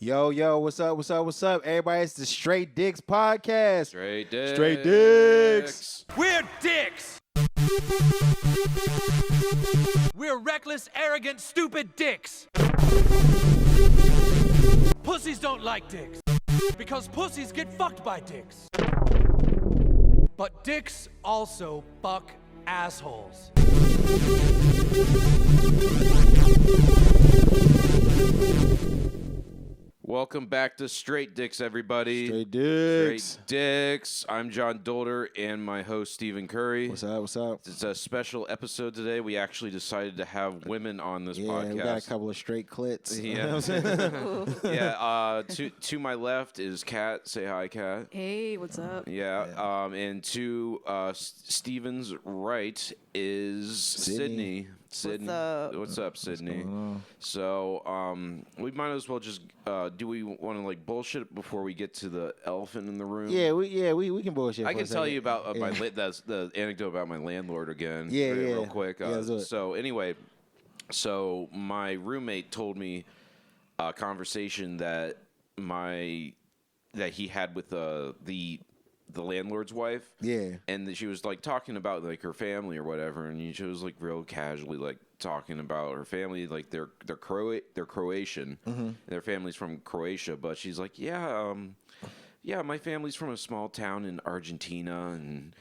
Yo, what's up? Everybody, it's the Straight Dicks podcast. Straight Dicks. Straight Dicks. We're dicks. We're reckless, arrogant, stupid dicks. Pussies don't like dicks because pussies get fucked by dicks. But dicks also fuck assholes. Welcome back to Straight Dicks, everybody. Straight Dicks. Straight Dicks. I'm John Dolder and my host, Stephen Curry. What's up? It's a special episode today. We actually decided to have women on this podcast. Yeah, we got a couple of straight clits. Yeah. You know what I'm saying? Yeah. To my left is Kat. Say hi, Kat. Hey, what's up? Yeah. And to Steven's right is Sidney. What's up, Sidney? So, we might as well just. Do we want to like bullshit before we get to the elephant in the room? Yeah, we can bullshit. I can tell you about the anecdote about my landlord again. Real quick. So anyway, my roommate told me a conversation that he had with the landlord's wife. Yeah. And she was like talking about like her family or whatever, and she was like real casually like talking about her family, like they're Croatian. Mm-hmm. Their family's from Croatia, but she's like, yeah, my family's from a small town in Argentina, and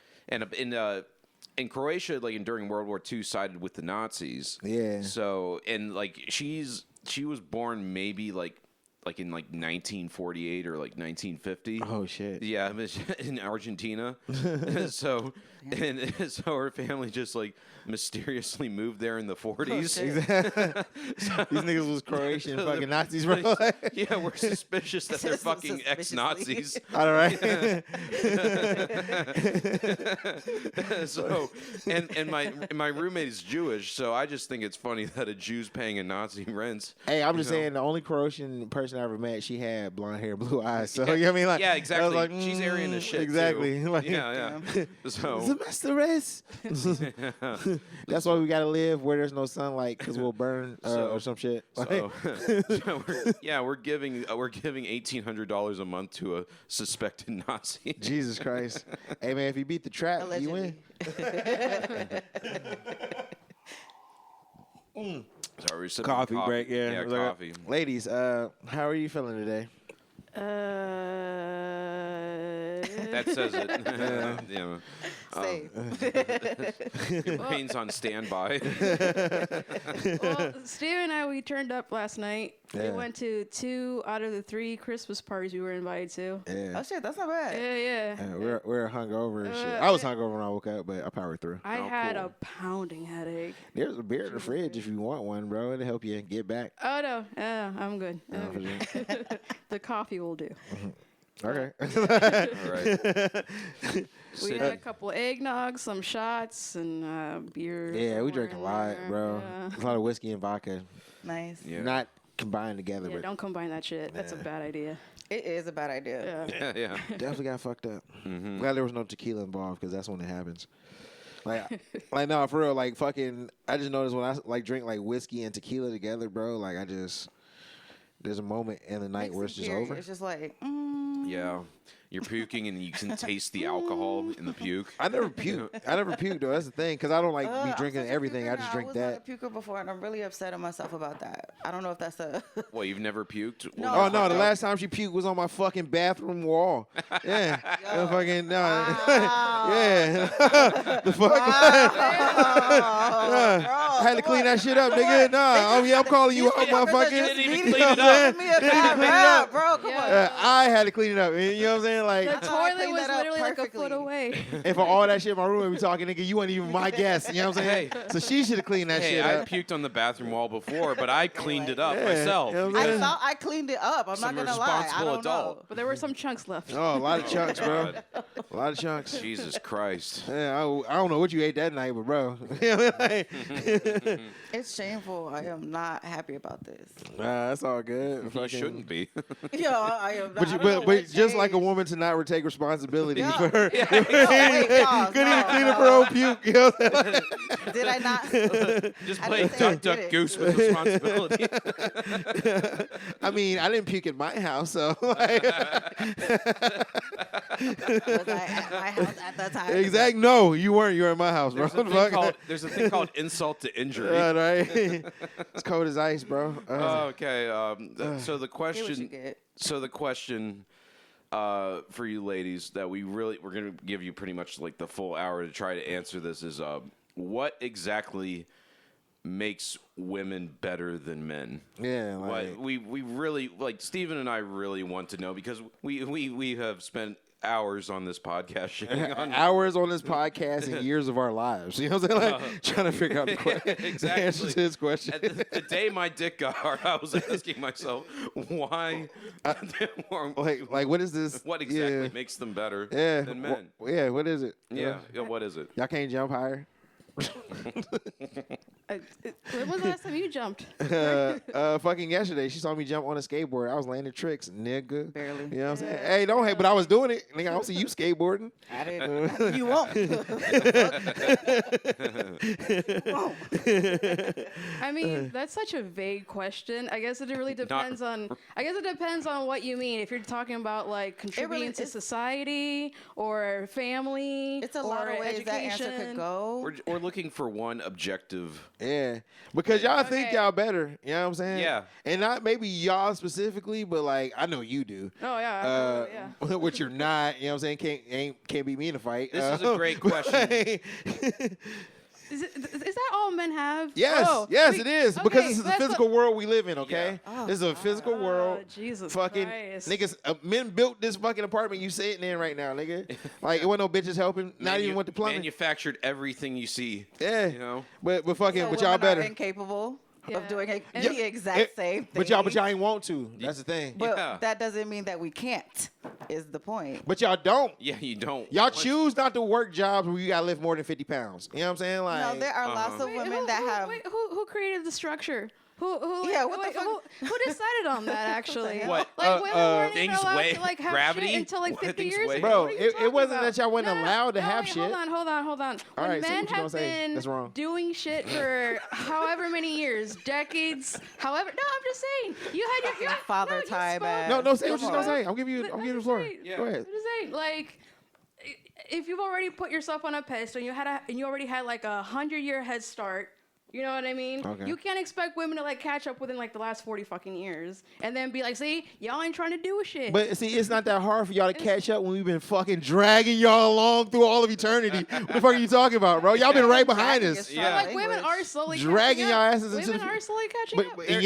in Croatia, like during World War II, sided with the Nazis. Yeah. So and like she was born maybe like in like 1948 or like 1950. Oh shit. Yeah, in Argentina. so her family just like mysteriously moved there in the 40s. These niggas was Croatian fucking Nazis, bro. Yeah, we're suspicious that they're fucking ex-Nazis. All right. So and my roommate is Jewish, so I just think it's funny that a Jew's paying a Nazi rent. Hey, I'm just saying the only Croatian person I ever met, she had blonde hair, blue eyes. So you know what I mean? Like, yeah, exactly. I was like, she's Aryan as shit. Exactly. Too. Like, yeah. So Semesteress. That's why we gotta live where there's no sunlight because we'll burn or some shit. We're giving $1,800 a month to a suspected Nazi. Jesus Christ. Hey man, if you beat the trap, Allegedly. you win. Sorry, we're sipping Coffee break, yeah. Yeah, coffee. Ladies, how are you feeling today? That says it. Yeah. Your brain's on standby. Well, Steve and I, we turned up last night. Yeah. We went to 2 out of the 3 Christmas parties we were invited to. Yeah. Oh shit, that's not bad. Yeah. We're hungover and shit. I was hungover when I woke up, but I powered through. I had cool. a pounding headache. There's a beer in the fridge if you want one, bro. It'll help you get back. Oh, no. I'm good. The coffee will do. Okay. All right. We had a couple of eggnogs, some shots, and beer. Yeah, we drank a lot, bro. Yeah. A lot of whiskey and vodka. Nice. Yeah. Not combined together, Yeah, but don't combine that shit. That's a bad idea. It is a bad idea. Yeah. Yeah. definitely got fucked up. Mm-hmm. Glad there was no tequila involved because that's when it happens. Like no, for real. Like fucking, I just noticed when I like drink like whiskey and tequila together, bro. Like there's a moment in the night where it's just over. It's just like, Yeah. You're puking and you can taste the alcohol in the puke. I never puke though. That's the thing because I don't like be drinking everything. I just drink that. I was not a puker before, and I'm really upset at myself about that. I don't know if that's a. Well, you've never puked? No. Oh no! The last time she puked was on my fucking bathroom wall. Yeah, fucking no. Yeah, the fuck. I had to clean that shit up, nigga. Nah, I'm calling you out, motherfucker. didn't even You clean know it what I'm up. saying? Didn't even clean it up, bro. Come on. I had to clean it up. You know what I'm saying? Like, The I toilet cleaned was that up literally like a perfectly. foot away. and for all that shit, my roommate be talking, nigga, you weren't even my guest. You know what I'm saying? So she should have cleaned that Hey, shit I up. puked on the bathroom wall before, but I cleaned it up Yeah, myself. you know what I'm I saying? thought I cleaned it up. I'm Some not gonna lie. I responsible don't adult. know. But there were some chunks left. Oh, a lot of chunks, bro. God. A lot of chunks. Jesus Christ. Yeah, I don't know what you ate that night, but bro, like, It's shameful. I am not happy about this. That's all good. You shouldn't be. Yeah, I am. But, I don't know but what just like a changed. woman to not take responsibility Yeah. for her. Oh, wait, pause, Couldn't even clean no. up her own puke. You know what I'm saying? Did I not? Just I play didn't say I duck, duck, did it. goose with responsibility. I mean, I didn't puke at my house, so like, Was I at my house at that time? exactly. No, you weren't. You were at my house, bro. There's a thing called insult to injury. Right? It's cold as ice, bro. Okay. So the Get what you question. get. So the question for you ladies that we're gonna give you pretty much like the full hour to try to answer this is what exactly makes women better than men? Yeah, like, What we really like Steven and I really want to know because we have spent hours on this podcast shitting on hours on this podcast and years of our lives. You know what I'm saying? Like, trying to figure out the, Exactly. the answer to this question. the day my dick got hard, I was asking myself why. like what is this? What exactly Yeah. makes them better Yeah. than men? Yeah, what is it? Yeah, what is it? Y'all can't jump higher? When was the last time you jumped? Fucking yesterday, she saw me jump on a skateboard. I was landing tricks, nigga. Barely. You know what I'm saying? Hey, don't hate, but I was doing it. Nigga, I don't see you skateboarding. I didn't. You won't. I mean, that's such a vague question. I guess it really depends on. I guess it depends on what you mean. If you're talking about like contributing to is. society or family, It's a lot or of ways that answer education. could go. We're looking for one objective. Yeah, because y'all think Okay. y'all better. You know what I'm saying? Yeah. And not maybe y'all specifically, but like I know you do. Oh yeah, yeah. Which you're not. You know what I'm saying? Can't beat me in a fight. This is a great question. Is that all men have? Yes, Oh, yes, we- it is because okay, this is the that's physical world we live in. Okay, Yeah. this is a physical world. Jesus fucking Christ. niggas, men built this fucking apartment you sitting in right now, nigga. Like it wasn't no bitches helping, not even with the plumbing. Manufactured everything you see. Yeah, You know? but fucking, So but y'all women are better. incapable Yeah. of doing And- the exact same thing. But y'all ain't want to. That's the thing. But Yeah. that doesn't mean that we can't. Is the point? But y'all don't. Yeah, you don't. Y'all want- choose not to work jobs where you gotta lift more than 50 pounds. You know what I'm saying? Like, No, there are lots of Wait, women who, that who, have. wait, who created the structure? Who? Yeah, what the wait, fuck? Who decided on that actually? hell? What? Like women weren't even things allowed weigh- to like have gravity? shit until like What 50 things years weigh? ago. Bro, What are you it talking wasn't about? that y'all wasn't allowed to have wait, shit. Hold on. All When right, say men what you gonna have say. been That's wrong. doing shit for however many years, decades, however. No, I'm just saying. You had your Father no, you time spoke. ass. No, say what Come you gonna on. say. I'm giving you the floor. Yeah. Go ahead. I'm just saying, like, if you've already put yourself on a pedestal, and you already had like 100-year head start. You know what I mean? Okay. You can't expect women to like catch up within like the last 40 fucking years and then be like, see, y'all ain't trying to do shit. But see, it's not that hard for y'all to catch up when we've been fucking dragging y'all along through all of eternity. What the fuck are you talking about, bro? Y'all been right behind Dragging us. is Yeah. like women are slowly Dragging catching y'all up. asses into Women the- are slowly catching But up. and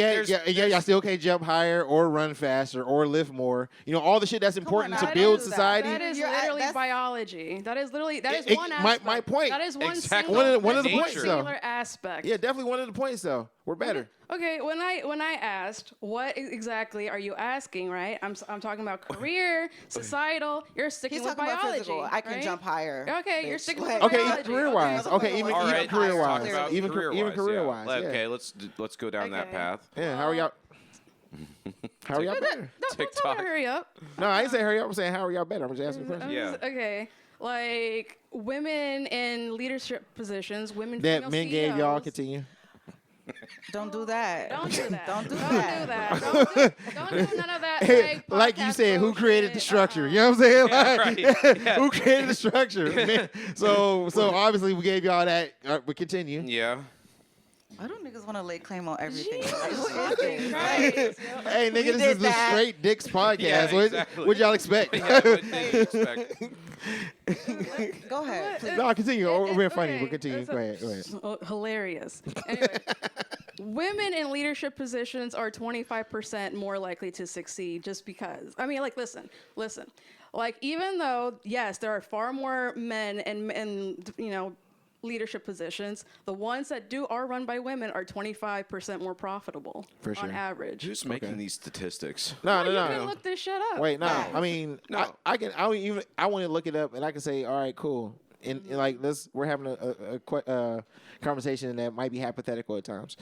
yeah, y'all still can't jump higher or run faster or lift more. You know, all the shit that's important on, to I build do that. society. That is You're at- literally that's- biology. That is It- one my aspect. point. That is one Exactly. single, One of the that's points, one though. singular aspect. Yeah, definitely one of the points though. We're better. Okay, when I asked what exactly are you asking, right? I'm talking about career, societal. You're sticking He's with talking about biology. physical. I can right? jump higher. Okay, you're bitch. sticking Like- with Okay, even biology. career wise. Okay, even All right, career let's talk wise. about Even career-wise, career yeah. wise. Yeah. Okay, let's go down that Okay. path. Yeah, how are y'all? How are y'all better? Don't tell me TikTok. to hurry up. No, I ain't saying hurry up. I'm saying how are y'all better? I'm just asking a question. Yeah. Okay, like women in leadership positions, women That female men gave y'all CEOs. continue. Don't do that. Don't do that. Don't do Don't that. do that. Don't do none of that. Hey, like you podcast said, who bullshit. created the structure? You know what I'm saying? Yeah, Like, right. Yeah. Who created the structure? Man, so obviously we gave y'all that. We continue. Yeah. Why do niggas want to lay claim on everything? Jesus What is fucking this? Christ. Hey, nigga, this did is the that. Straight Dicks podcast. Yeah, What- exactly. What y'all expect? Yeah, what did you expect? Go ahead. Please. No, continue. We're being funny. Okay, We'll continue. that's Go ahead. Go ahead. Hilarious. Anyway, women in leadership positions are 25% more likely to succeed just because. I mean, like, listen. Like, even though, yes, there are far more men and leadership positions, the ones that are run by women are 25% more profitable For sure. on average. Who's making these statistics? No, You no, can no. look this shit up. Wait, no. I mean, No. I want to look it up and I can say, all right, cool. and like we're having a conversation that might be hypothetical at times.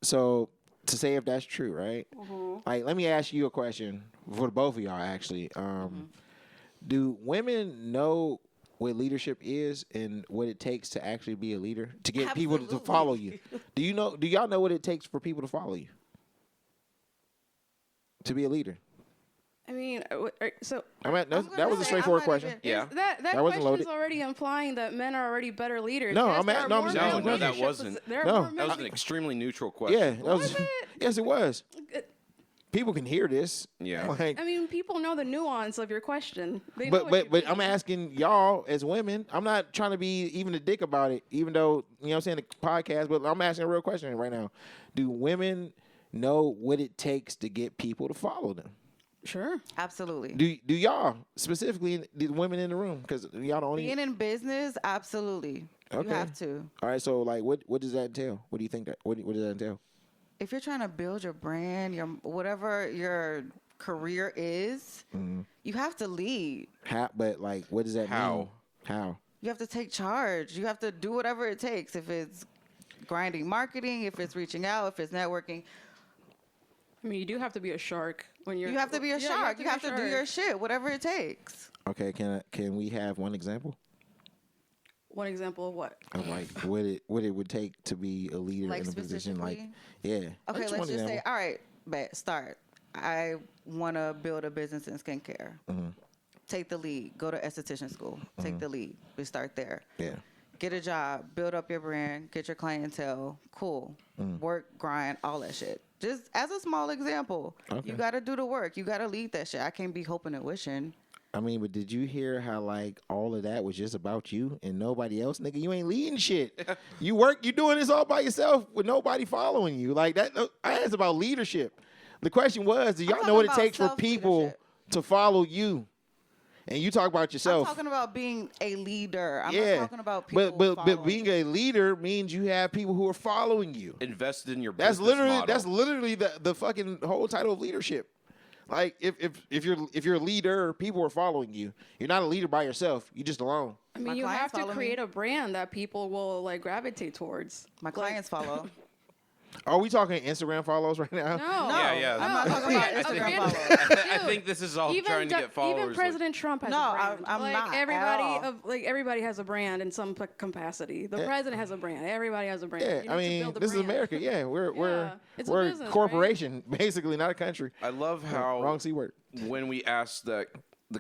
So to say if that's true, right? Like, let me ask you a question for the both of y'all. Actually, do women know what leadership is and what it takes to actually be a leader, to get people to follow you? Do y'all know what it takes for people to follow you, to be a leader? I mean, so that was a straightforward question. Yeah. That wasn't question loaded. is already implying that men are already better leaders. No, Yes, I'm there at- are no, I'm more just- men no, in no, that leadership wasn't. There are No. more men That was in- an extremely neutral question. Yeah, that was. Was it? Yes, it was. People can hear this. Yeah. Like, I mean, people know the nuance of your question. They know but what you but I'm mean. asking y'all as women. I'm not trying to be even a dick about it, even though I'm saying the podcast. But I'm asking a real question right now. Do women know what it takes to get people to follow them? Sure. Absolutely. Do y'all specifically the women in the room? Because y'all the only. Being in business, absolutely. Okay. You have to. All right. So like, what does that entail? What do you think that? What does that entail? If you're trying to build your brand, your whatever your career is, you have to lead. How? But like, what does that How? mean? How? You have to take charge. You have to do whatever it takes. If it's grinding marketing, if it's reaching out, if it's networking, I mean, you do have to be a shark when you're. you have to be a Yeah, shark. You have be a to do shark. your shit, whatever it takes. Okay. Can we have one example One example of what? of like what it would take to be a leader Like in a position? Like, specifically? yeah. Okay, Just let's one just say, example. all right, bet, start. I want to build a business in skincare. Take the lead. Go to esthetician school. Take the lead. We start there. Yeah. Get a job. Build up your brand. Get your clientele. Cool. Work, grind, all that shit. Just as a small example, Okay. you got to do the work. You got to lead that shit. I can't be hoping and wishing. I mean, but did you hear how like all of that was just about you and nobody else, nigga? You ain't leading shit. You doing this all by yourself with nobody following you. Like that. I asked about leadership. The question was, do y'all talking know what it about takes for people self-leadership. to follow you? And you talk about yourself. I'm talking about being a leader. I'm yeah, not talking about people but following. being a leader means you have people who are following you. Invested in your That's business literally model. the fucking whole title of leadership. Like if you're a leader, people are following you. You're not a leader by yourself. You're just alone. I mean, My you clients have to follow me. create a brand that people will like gravitate towards. My clients follow. Are we talking Instagram follows right now? No. Yeah. I'm not talking about Instagram brand- followers. I think this is all trying to Do- get followers. Even President Trump has No, a brand. I'm like, not at everybody all. everybody has a brand in some capacity. The president has a brand. Everybody has a brand. Yeah, You I need to mean, build a this is brand. America. Yeah, we're it's a we're business, a right? corporation, basically, not a country. I love how Wrong C word. when we asked the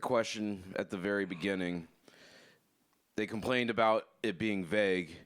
question at the very beginning, they complained about it being vague,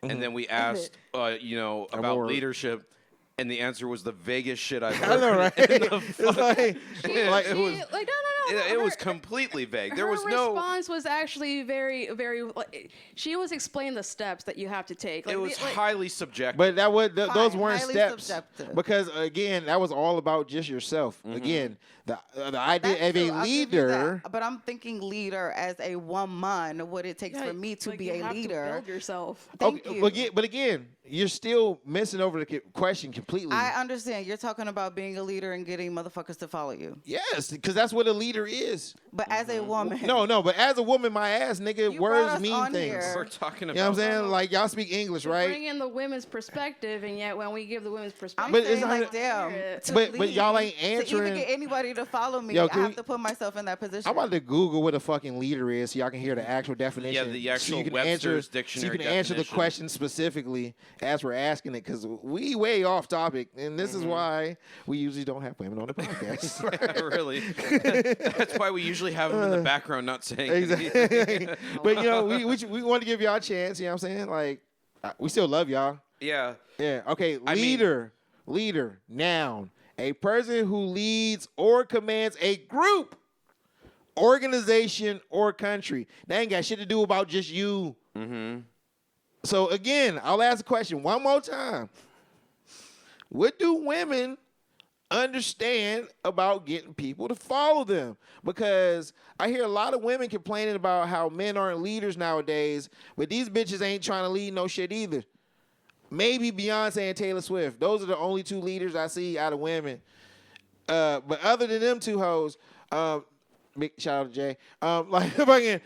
and then we asked, about more- leadership, and the answer was the vaguest shit I've I heard. know, right? It's like It was. Like no. It was Her- completely vague. There her was no. response was actually very, very. Like, she was explaining the steps that you have to take. Like, It was like, highly subjective. But that would those weren't highly steps subjective. because again, that was all about just yourself. Again, the idea That's of true, a I'll give you leader. that. But I'm thinking leader as a woman, what it takes yeah, for me to like, be you a have leader. To build yourself. Thank Okay, you. but again, you're still missing over the question completely. I understand. You're talking about being a leader and getting motherfuckers to follow you. Yes, because that's what a leader is. But as a woman, No, but as a woman, my ass, nigga, You brought words us mean on things. here. We're talking You know what I'm about. saying? Like y'all speak English, right? Bring in the women's perspective, and yet when we give the women's I'm perspective, But it's saying not- like, damn. to But y'all lead, ain't To answering- even get anybody to follow me, Yo, I can have we- to put myself in that position. I'm about to Google what a fucking leader is so y'all can hear the actual definition. the actual you can Webster's answer, dictionary So you can answer the definition. question specifically as we're asking it because we way off topic. And this is why we usually don't have women on the podcast. Really. That's why we usually have them in the background, not saying anything. Exactly. But, you know, we want to give y'all a chance. You know what I'm saying? Like, we still love y'all. Yeah. Yeah. Okay. I mean- Leader, noun. A person who leads or commands a group, organization, or country. That ain't got shit to do about just you. So again, I'll ask the question one more time. What do women understand about getting people to follow them? Because I hear a lot of women complaining about how men aren't leaders nowadays, but these bitches ain't trying to lead no shit either. Maybe Beyonce and Taylor Swift. Those are the only two leaders I see out of women. But other than them two hoes, big shout out to Jay. Like fucking,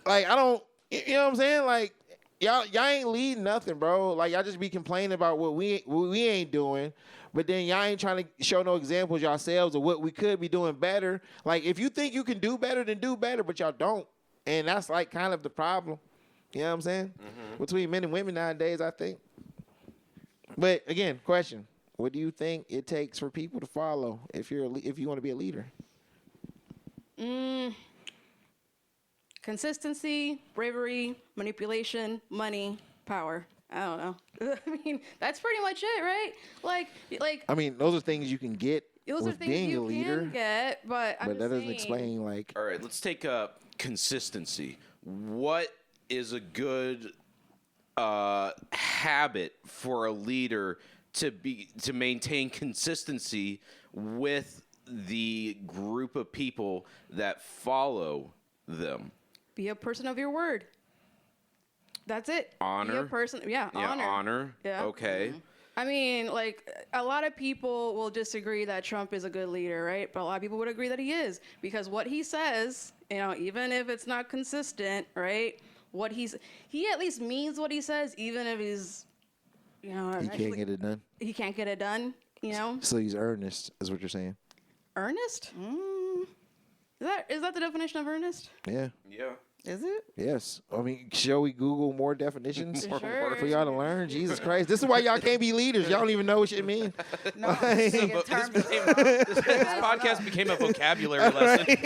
like I don't, you know what I'm saying? Like y'all ain't leading nothing, bro. Like y'all just be complaining about what we ain't doing, but then y'all ain't trying to show no examples yourselves of what we could be doing better. Like if you think you can do better, then do better, but y'all don't, and that's like kind of the problem. You know what I'm saying? Between men and women nowadays, I think. But again, question: what do you think it takes for people to follow if you want to be a leader? Consistency, bravery, manipulation, money, power. I don't know. I mean, that's pretty much it, right? Like. I mean, those are things you can get Those are with things being you a leader. can get, but I'm But just that doesn't saying. explain like. All right, let's take consistency. What is a good habit for a leader to maintain consistency with the group of people that follow them? Be a person of your word. That's it. Honor. Be a person. Yeah, honor. Honor. Yeah. Okay. I mean, like, a lot of people will disagree that Trump is a good leader, right? But a lot of people would agree that he is, because what he says, you know, even if it's not consistent, right? He at least means what he says, even if he's, you know, He can't get it done. He can't get it done, you know? So he's earnest, is what you're saying. Earnest? Is that the definition of earnest? Yeah. Yeah. Is it? Yes. I mean, shall we Google more definitions Sure. for y'all to learn? Jesus Christ. This is why y'all can't be leaders. Y'all don't even know what shit mean. No, I'm saying in terms of This podcast became a vocabulary lesson.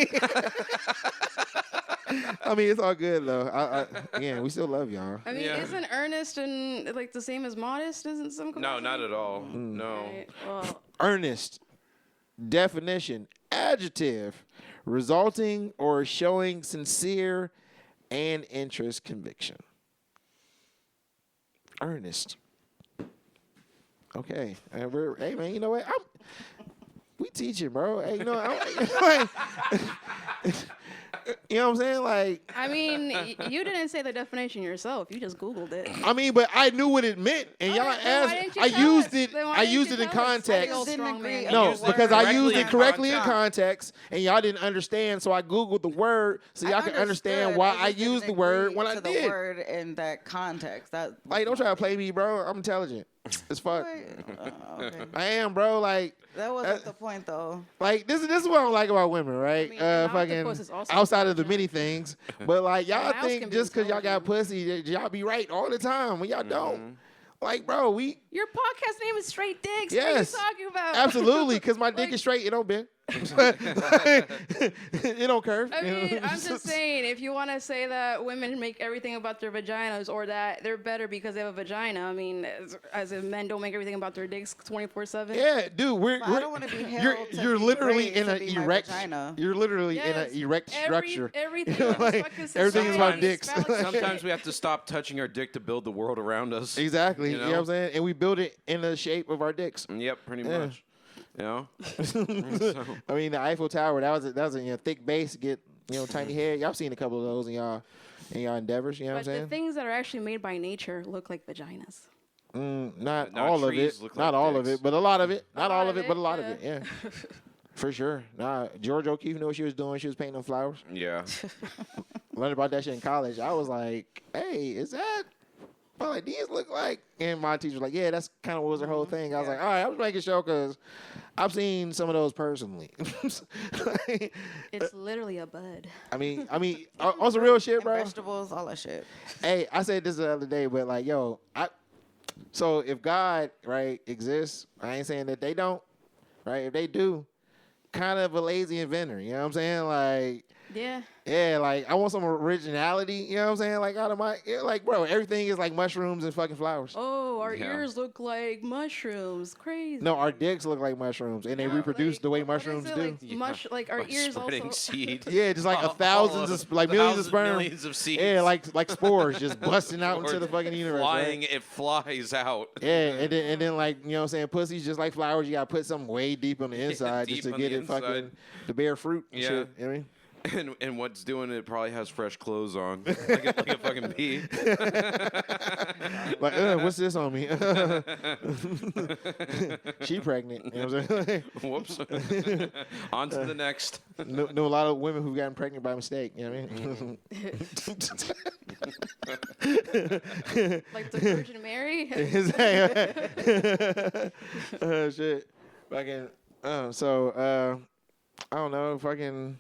I mean, it's all good, though. Again, we still love y'all. I mean, Yeah. isn't earnest and like the same as modest? Isn't some No, not at all. No. Right. Well, Earnest. Definition. Adjective. Resulting or showing sincere and interest conviction. Earnest. Okay. Hey, man, you know what? We teaching, bro. Hey, you know, you know what I'm saying? Like, I mean, you didn't say the definition yourself. You just Googled it. I mean, but I knew what it meant, and y'all Okay, then why asked. didn't you I tell used us? it. Then why I didn't used you it in tell us? context. Old Didn't strong agree. man. No, used it because I correctly used in it correctly in context. context, and y'all didn't understand, so I Googled the word so y'all can understand why I used the word when I the did. word in that context. Like, don't try to play me, bro. I'm intelligent as fuck. Okay. I am, bro. Like, That wasn't the point, though. like this is what I don't like about women, right? mean, an octopus Fucking is also outside of the intelligent. many things, but like y'all A mouse think can be just because y'all got intelligent. pussy, that y'all be right all the time when y'all don't. Like, bro, we Your podcast name is Straight Dicks. Yes. What are you talking about? absolutely because my dick Like- is straight. It don't bend. It don't curve. I you know? mean, I'm just saying, if you want to say that women make everything about their vaginas or that they're better because they have a vagina, I mean, as if men don't make everything about their dicks 24/7. Yeah, dude, But I don't want to be held to you're be literally raised in to an be my erect. vagina. You're literally in Yes. an erect structure. Everything You know, in this like, fucking everything is about society dicks. spells shit. Sometimes we have to stop touching our dick to build the world around us. Exactly. You You know what I'm saying? And we build it in the shape of our dicks. Yep, pretty Yeah. much. You know? I mean, the Eiffel Tower, that was a thick base, get tiny head. Y'all seen a couple of those in y'all endeavors. You know what I'm But the saying? things that are actually made by nature look like vaginas. Not Not all of trees it. look Not like all of dicks. it, but a lot of it. Not lot all of of it, it, but a lot of yeah. it. Yeah. For sure. Nah, George O'Keeffe knew what she was doing. She was painting them flowers. Yeah. Learned about that shit in college. I was like, hey, is that what like these look like? And my teacher was like, yeah, that's kind of what was her whole thing. I was like, all right, I was making sure because I've seen some of those personally. It's literally a bud. I mean, on some real shit, And bro. vegetables, all that shit. Hey, I said this the other day, but like, yo, so if God, right, exists, I ain't saying that they don't, right? If they do, kind of a lazy inventor, you know what I'm saying? Like, Yeah. yeah, like I want some originality, you know what I'm saying? Like out of like, bro, everything is like mushrooms and fucking flowers. Oh, our Yeah. ears look like mushrooms. Crazy. No, our dicks look like mushrooms, and they reproduce Like, the way what is mushrooms it? do. Like, like our By ears spreading also. seed. Yeah, just like millions of thousands, sperm. millions of seeds. Yeah, like spores just busting out into the fucking universe. Flying, Right? it flies out. Yeah, and then like, you know what I'm saying, pussy's just like flowers, you gotta put something way deep on the inside Deep just to on get the it fucking inside. to bear fruit and Yeah. shit. You know what I mean? And what's doing it probably has fresh clothes on, like a fucking bee. Like, what's this on me? She pregnant. You know what I'm saying? Whoops. On to the next. Know a lot of women who've gotten pregnant by mistake. You know what I mean? Like the Virgin Mary. Shit. Fucking. I don't know. Fucking.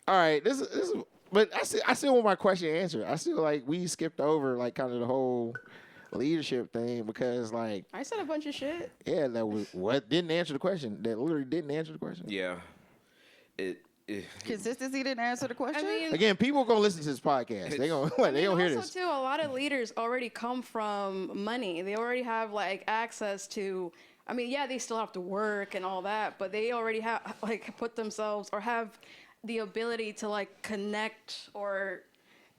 All right. This is. But I still want my question answered. I still like we skipped over like kind of the whole leadership thing because like I said a bunch of shit. yeah, that was what didn't answer the question. That literally didn't answer the question. Yeah. Consistency didn't answer the question. I mean, Again, people are gonna listen to this podcast. They gonna they gonna hear also this. too, a lot of leaders already come from money. They already have like access to. I mean, yeah, they still have to work and all that, but they already have like put themselves or have the ability to like connect or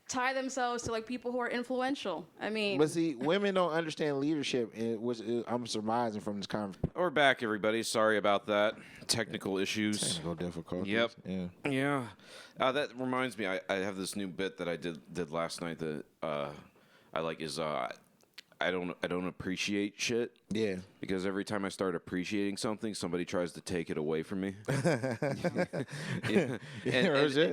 tie themselves to like people who are influential. I mean, But see, women don't understand leadership, which I'm surmising from this conversation. We're back, everybody. Sorry about that. Technical issues. Technical difficulties. Yep. Yeah. Yeah. That reminds me. I have this new bit that I did last night that I like is I don't appreciate shit. Yeah. Because every time I start appreciating something, somebody tries to take it away from me. Yeah.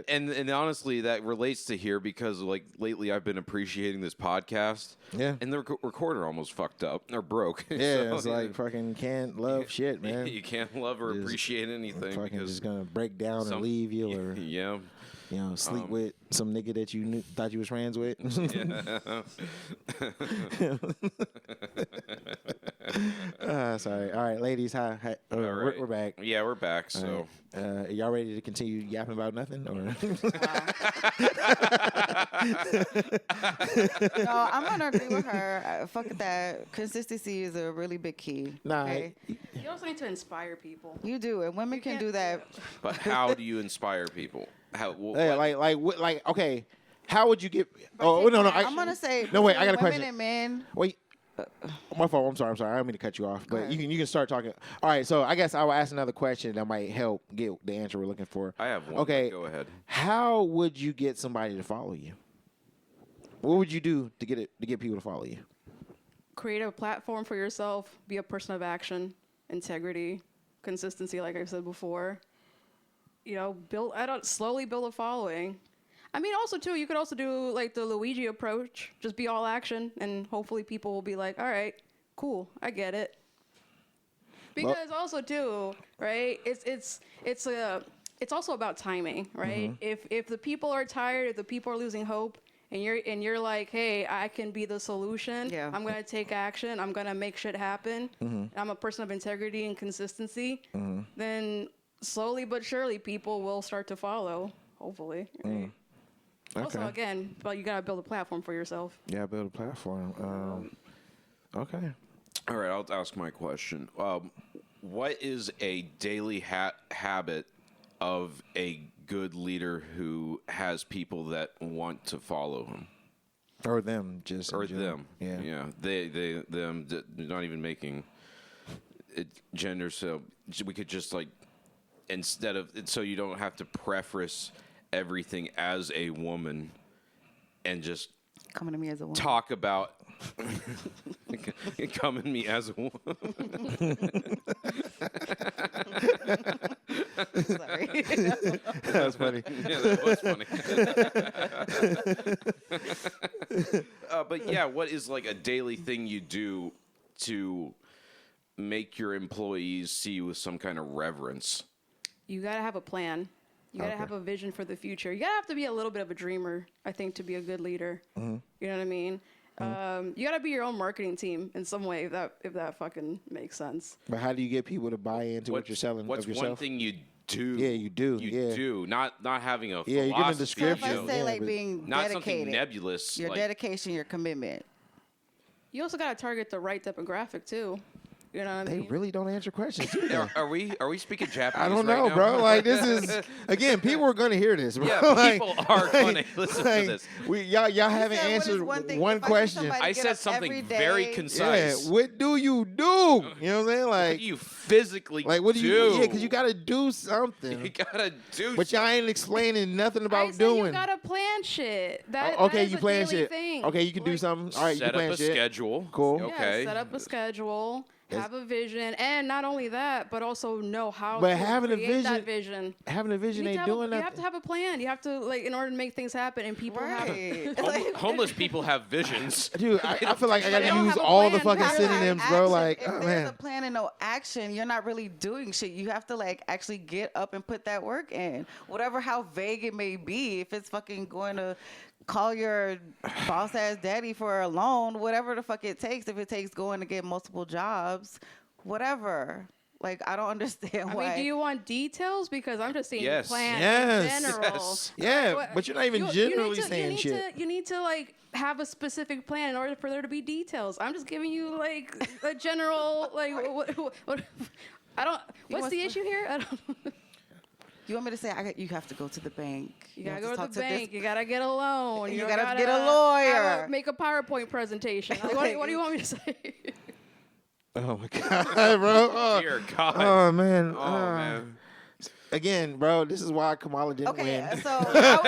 And honestly, that relates to here because like lately I've been appreciating this podcast. Yeah. And the recorder almost fucked up or broke. Yeah, So, it's like fucking can't love shit, man. You can't love or Just appreciate anything Fucking because just gonna break down and leave you, or yeah. you know, sleep with some nigga that you thought you was friends with. Sorry. All right, ladies. Hi. All right. We're back. Yeah, we're back. So Y'all ready to continue yapping about nothing? Or No, I'm gonna agree with her. Fuck that. Consistency is a really big key. Nah, okay? you also need to inspire people. You do, and women can do that. but how do you inspire people? How? like okay. How would you get? Oh Take no. I'm gonna say No, wait, I got a women question. and men. Wait. My fault. I'm sorry. I don't mean to cut you off, but you can start talking. All right. So I guess I will ask another question that might help get the answer we're looking for. I have one. Okay. Go ahead. How would you get somebody to follow you? What would you do to get people to follow you? Create a platform for yourself. Be a person of action, integrity, consistency. Like I said before, you know, slowly build a following. I mean, also too, you could also do like the Luigi approach. Just be all action, and hopefully people will be like, "All right, cool, I get it." Because also too, right? It's also about timing, right? If the people are tired, if the people are losing hope, and you're like, "Hey, I can be the solution. Yeah. I'm gonna take action. I'm gonna make shit happen. I'm a person of integrity and consistency." Then slowly but surely, people will start to follow. Hopefully. Right? Also, Okay. again, but you gotta build a platform for yourself. Yeah, build a platform. Okay. All right. I'll ask my question. What is a daily habit of a good leader who has people that want to follow him? Or them, just Or in general. them? Yeah. Yeah. Them. Not even making it gender. So we could just like instead of so you don't have to preface everything as a woman and just Coming to me as a woman. talk about come in me as a woman. Sorry. That's funny. Yeah, that was funny. But yeah, what is like a daily thing you do to make your employees see you with some kind of reverence? You gotta have a plan. You gotta have a vision for the future. You gotta have to be a little bit of a dreamer, I think, to be a good leader. You know what I mean? You gotta be your own marketing team in some way, if that fucking makes sense. But how do you get people to buy into what you're selling What's of yourself? one thing you do? Yeah, you do. You Yeah. do. Not having a Yeah, you give a philosophy. description. If I say Yeah, like but being Not something dedicated, nebulous. your like, dedication, your commitment. You also gotta target the right demographic too. You know what I They mean? really don't answer questions. Do they? Are we speaking Japanese? I don't right know, now? bro. Like this is again, people are gonna hear this, bro. Yeah, Like- people are gonna listen to this. Y'all haven't said, what is answered one thing- one if I see question. somebody I get said up something every very day- Yeah, concise. what do you do? You know what I'm saying? What Like, do you physically like what do do? you? Yeah, because you gotta do You something. gotta do. But y'all ain't explaining nothing I about said doing. you gotta plan shit. That, Okay, that is you a plan daily shit. thing. Okay, you can do Like, something. All right, you set plan up a shit. schedule. Cool. Yeah, Okay. set up a schedule, Yes. have a vision, and not only that, but also know how But to having a create that vision- vision. Having a vision You need ain't to doing you have to nothing. have a plan. You have to like in order to make things happen, and people have. Right. Homeless people have visions. Dude, I feel like I They gotta don't use have a all the plan. fucking How do I synonyms, Action. bro. Like, if oh there's man. a plan and no action, you're not really doing shit. You have to like actually get up and put that work in. Whatever how vague it may be, if it's fucking going to call your boss ass daddy for a loan, whatever the fuck it takes, if it takes going to get multiple jobs, whatever. Like I don't understand I why. mean, do you want details? Because I'm just saying Yes. plan Yes. in general. Yes. Yeah, What- but you're not even you generally need to, saying you need shit. To, you need to like have a specific plan in order for there to be details. I'm just giving you like a general like what I don't. What's want the to- issue here? I don't. You want me to say you have to go to the bank? You gotta have go to talk the bank. this- You gotta get a loan. You You gotta get a lawyer. Make a PowerPoint presentation. Like, what do you want me to say? Oh my god, bro. Oh, Dear God. oh, man. Oh, man. Again, bro, this is why Kamala didn't Okay, win. so no.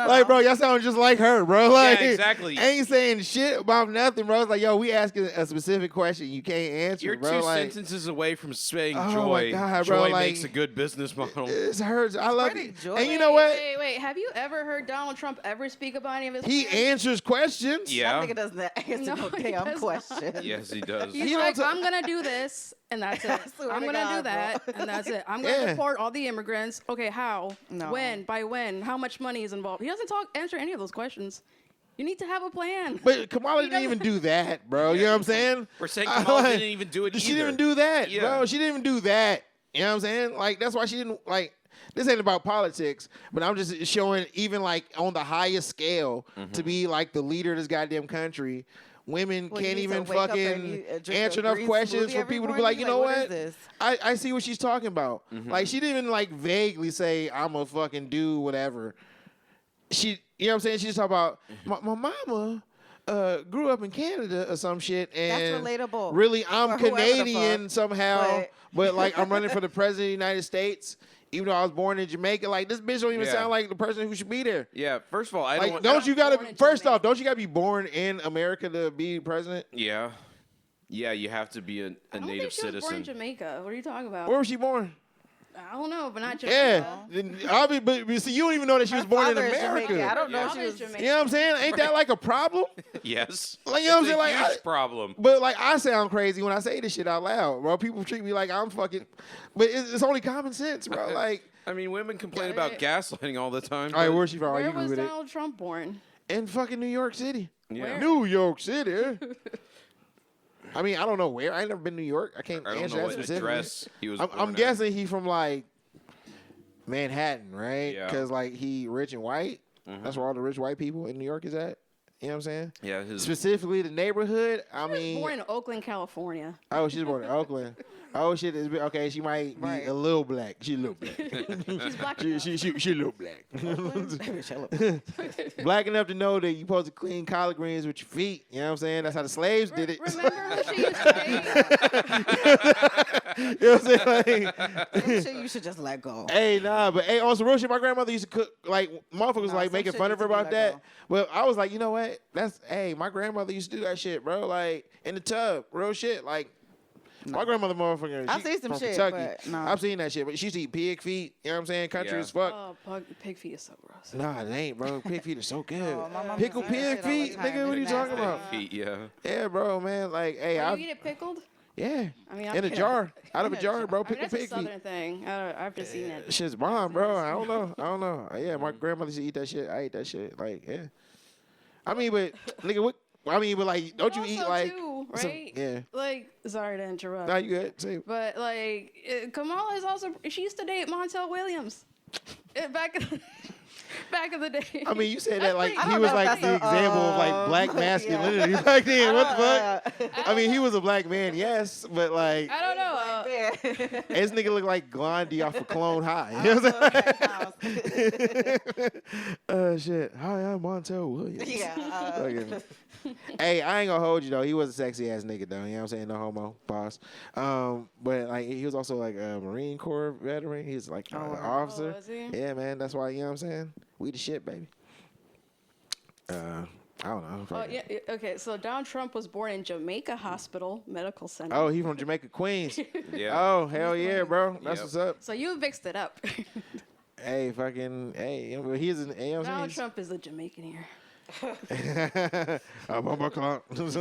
Like, bro, y'all sound just like her, bro. Like, exactly. Ain't saying shit about nothing, bro. It's like, yo, we asking a specific question. You can't answer, You're bro. two like, sentences away from saying Oh, my joy. God, bro, Joy like- makes a good business model. it hurts. I love Spreading it. joy. And you know what? Wait. Have you ever heard Donald Trump ever speak about any of his He plans? answers questions. Yeah. That nigga doesn't answer No, no he damn does question. Yes, he does. He's He like, don't ta- I'm gonna do this, and that's it. swear I'm to gonna do God, that, bro. and that's it. I'm gonna Yeah. deport all the immigrants. Okay, how? No. When? By when? How much money is involved? He doesn't answer any of those questions. You need to have a plan. But Kamala He didn't even doesn't- do that, bro. You know what I'm saying? We're saying I Kamala like- didn't even do it She either. didn't do that, Yeah. bro. She didn't even do that. You know what I'm saying? Like, that's why she didn't, like, this ain't about politics, but I'm just showing, even, like, on the highest scale, to be, like, the leader of this goddamn country, women Well, you can't need to even wake up fucking and drink a answer enough green questions smoothie for every people to be morning? like, you know Like, what what? is this? I see what she's talking about. Like, she didn't even, like, vaguely say, I'm a fucking do whatever. She, you know what I'm saying? She's talking about, my mama grew up in Canada or some shit, and relatable really, I'm for whoever the Canadian fuck, somehow, but like I'm running for the president of the United States, even though I was born in Jamaica. Like, this bitch don't even Yeah. sound like the person who should be there. Yeah, first of all, I Like, don't. don't you gotta? born in First Jamaica. off, don't you gotta be born in America to be president? Yeah. Yeah, you have to be a I don't native think she was born in citizen. Jamaica. What are you talking about? Where was she born? I don't know, but not Yeah, Jamaica. Then obviously, but see, you don't even know that she was Her born in father is America. Jamaican. I don't know Yeah. if she was. Jamaican. You know what I'm saying? Ain't that like a problem? Yes. Like, you know what I'm It's saying? a Like, huge problem. But like, I sound crazy when I say this shit out loud, bro. People treat me like I'm fucking, but it's only common sense, bro. Like, I mean, women complain Yeah, about yeah. gaslighting all the time. all right, but- where's she from? Where You was with it? Donald Trump born? In fucking New York City. Yeah. Where? New York City. I mean, I don't know where. I ain't never been to New York. I can't I don't answer know that what specifically. address he was I'm born at. guessing he from like Manhattan, right? Yeah. Because like he rich and white. That's where all the rich white people in New York is at. You know what I'm saying? Yeah, his Specifically the neighborhood. I He was mean, born in Oakland, California. oh, she's born in Oakland. Oh shit, okay. She might be Right. a little black. She a little black. She's black. She a little black. Black enough to know that you supposed to clean collard greens with your feet. You know what I'm saying? That's how the slaves did it. Remember who she used to date? You know what I'm saying? Like, Some shit you should just let go. hey, nah, but hey, on some real shit, my grandmother used to cook, like, motherfuckers Nah, like some making shit fun of needs her to be about let that. go. Well, I was like, you know what? Hey, my grandmother used to do that shit, bro. Like, in the tub, real shit. Like, my grandmother motherfucker. I've she seen some from shit, Kentucky. but no. I've seen that shit, but she used to eat pig feet. You know what I'm saying? Country Yeah. as fuck. Oh, pig feet is so gross. Nah, it ain't, bro. Pig feet are so good. Oh, my mama Pickled used to eat pig that shit all the feet, time. nigga. What are you It's talking nasty. about? feet, yeah. Yeah, bro, man. Like, hey, Oh, I you eat it pickled? yeah, I mean, in a jar, out of a in a jar, bro. I mean, Pickled that's a pig feet. southern thing. I've just seen it. Shit's bomb, bro. I don't know. Yeah, my grandmother used to eat that shit. I ate that shit. Like, yeah. I mean, but nigga, what? I mean, but like, don't you But eat also, like? too, some- right? yeah. Like, sorry to interrupt. Nah, you good? Say, But like, Kamala is also. She used to date Montel Williams. Back in the day. I mean, you said that like I he don't was know if like that's the a, example of like black masculinity back then. What the fuck? I mean, he was a black man, yes, but like I don't know. this nigga look like Gandhi off of Clone High. You know what I'm saying? Shit. Hi, I'm Montel Williams. Fucking- Hey, I ain't gonna hold you though. He was a sexy ass nigga though. You know what I'm saying? No homo, boss. But like he was also like a Marine Corps veteran. He's like an officer. Was he? Yeah, man. That's why, you know what I'm saying? We the shit, baby. I don't know. Oh, yeah. Okay, so Donald Trump was born in Jamaica Hospital Medical Center. Oh, he from Jamaica, Queens. Yeah. Oh, hell yeah, bro. That's Yep. what's up. So you mixed it up. Hey, fucking, hey, he's an, you know what I'm Donald saying? Trump is a Jamaican here. I'm on my clock. That's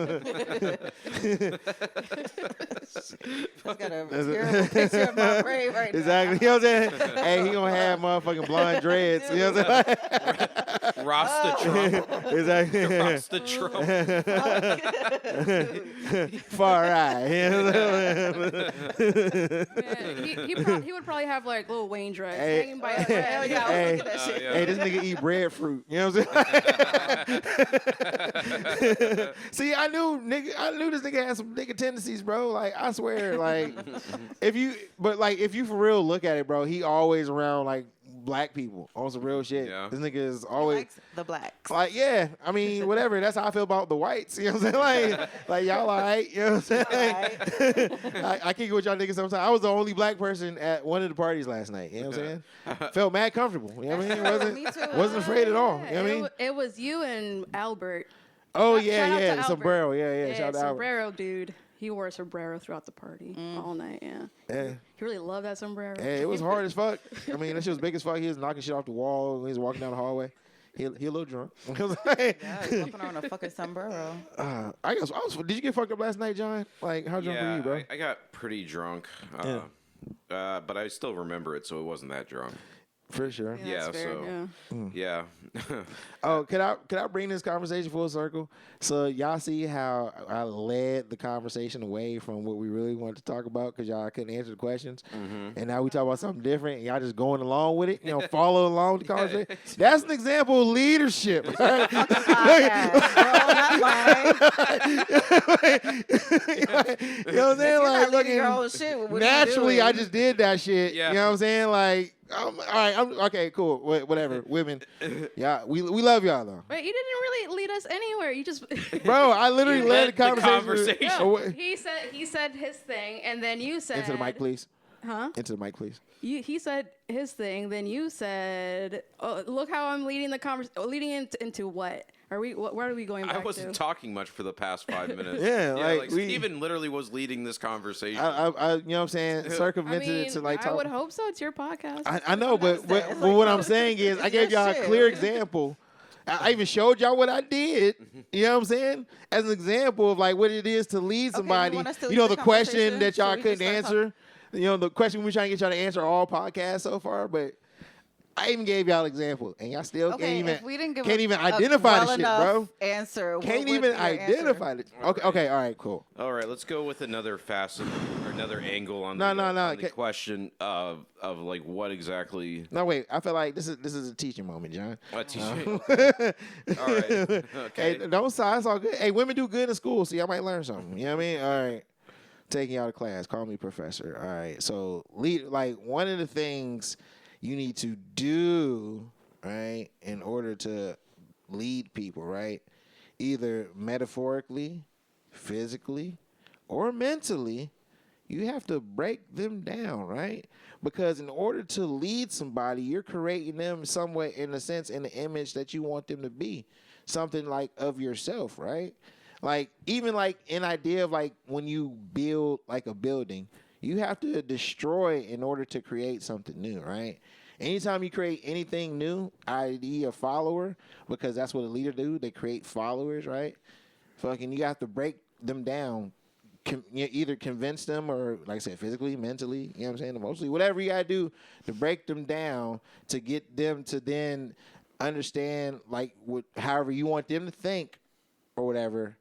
got a terrible picture of my brain right now. Exactly. You know what I'm saying? Hey, he gonna have motherfucking blonde dreads. You know what I'm saying? Rasta Trump. Exactly. Rasta Trump. Far right. You know what I'm saying? Man, he would probably have like little Wayne dreads Hey, hanging by his head. Yeah, I was Hey, looking at that shit. yeah. hey, this nigga eat breadfruit. You know what I'm saying? See, I knew this nigga had some nigga tendencies, bro. Like, I swear, like, if you for real look at it, bro, he always around like black people on some real shit. Yeah. This nigga is He always likes the blacks. like, yeah. I mean, whatever. That's how I feel about the whites. You know what I'm saying? Like y'all all right. You know what I'm saying? I kick it with y'all niggas sometimes. I was the only black person at one of the parties last night. You know what I'm saying? Felt mad comfortable. You know what I mean? Me too. Wasn't afraid at all. You know what I mean? It was you and Albert. Oh Shout out yeah, to the Albert. sombrero. Yeah. Shout out to Albert. sombrero dude. He wore a sombrero throughout the party all night. Yeah. Yeah. He really loved that sombrero. Hey, it was hard as fuck. I mean, that shit was big as fuck. He was knocking shit off the wall when he was walking down the hallway. He a little drunk. Yeah, he's walking around a fucking sombrero. Did you get fucked up last night, John? Like, how drunk were you, bro? I got pretty drunk. But I still remember it, so it wasn't that drunk. For sure. Yeah, that's fair, so yeah. yeah. Oh, could I bring this conversation full circle? So y'all see how I led the conversation away from what we really wanted to talk about because y'all couldn't answer the questions, and now we talk about something different. And y'all just going along with it, follow along with the conversation. That's an example of leadership. Right? You know what I'm saying? You're Like, not leading your own shit. What are you naturally, doing? I just did that shit. Yeah. You know what I'm saying? Like, all right, okay, cool, whatever. Women, yeah, we love y'all though. Wait, you didn't really lead us anywhere. You just Bro, I literally You led led the the conversation. conversation. Oh, he said his thing, and then you said into the mic, please. Huh? Into the mic, please. He said his thing, then you said, "Oh, look how I'm leading the conversation. Leading into what? Where are we going back I wasn't to?" talking much for the past 5 minutes. Yeah, like, we- Steven literally was leading this conversation. I you know what I'm saying? Circumvented it to like I talk. would hope so. It's your podcast. I know, but what I'm saying is, I gave y'all a shit. clear example. I even showed y'all what I did. You know what I'm saying? As an example of like what it is to lead somebody. want us to You lead know, the the question conversation that so y'all we can couldn't start answer. You know, the question we're trying to get y'all to answer all podcasts so far, but I even gave y'all example, and y'all still Okay, can't even if we didn't give can't a- even a identify well the shit, enough bro. Answer. what Can't would even be your answer? identify it. Okay, all right, cool. All right, let's go with another facet or another angle on No, the, no, no, on the okay. question of like what exactly. No, wait. I feel like this is a teaching moment, John. What teacher? All right. Okay. Hey, don't sigh. It's all good. Hey, women do good in school. See, I might learn something. You know what I mean? All right. Taking y'all to class. Call me professor. All right. So, one of the things you need to do, right, in order to lead people, right, either metaphorically, physically, or mentally, you have to break them down, right? Because in order to lead somebody, you're creating them somewhere in a sense, in the image that you want them to be. Something like of yourself, right? Like, even like an idea of like when you build like a building, you have to destroy in order to create something new, right? Anytime you create anything new, i.e. a follower, because that's what a leader do, they create followers, right? Fucking, you have to break them down. You either convince them or, like I said, physically, mentally, you know what I'm saying, emotionally, whatever you got to do to break them down to get them to then understand, like, however you want them to think or whatever,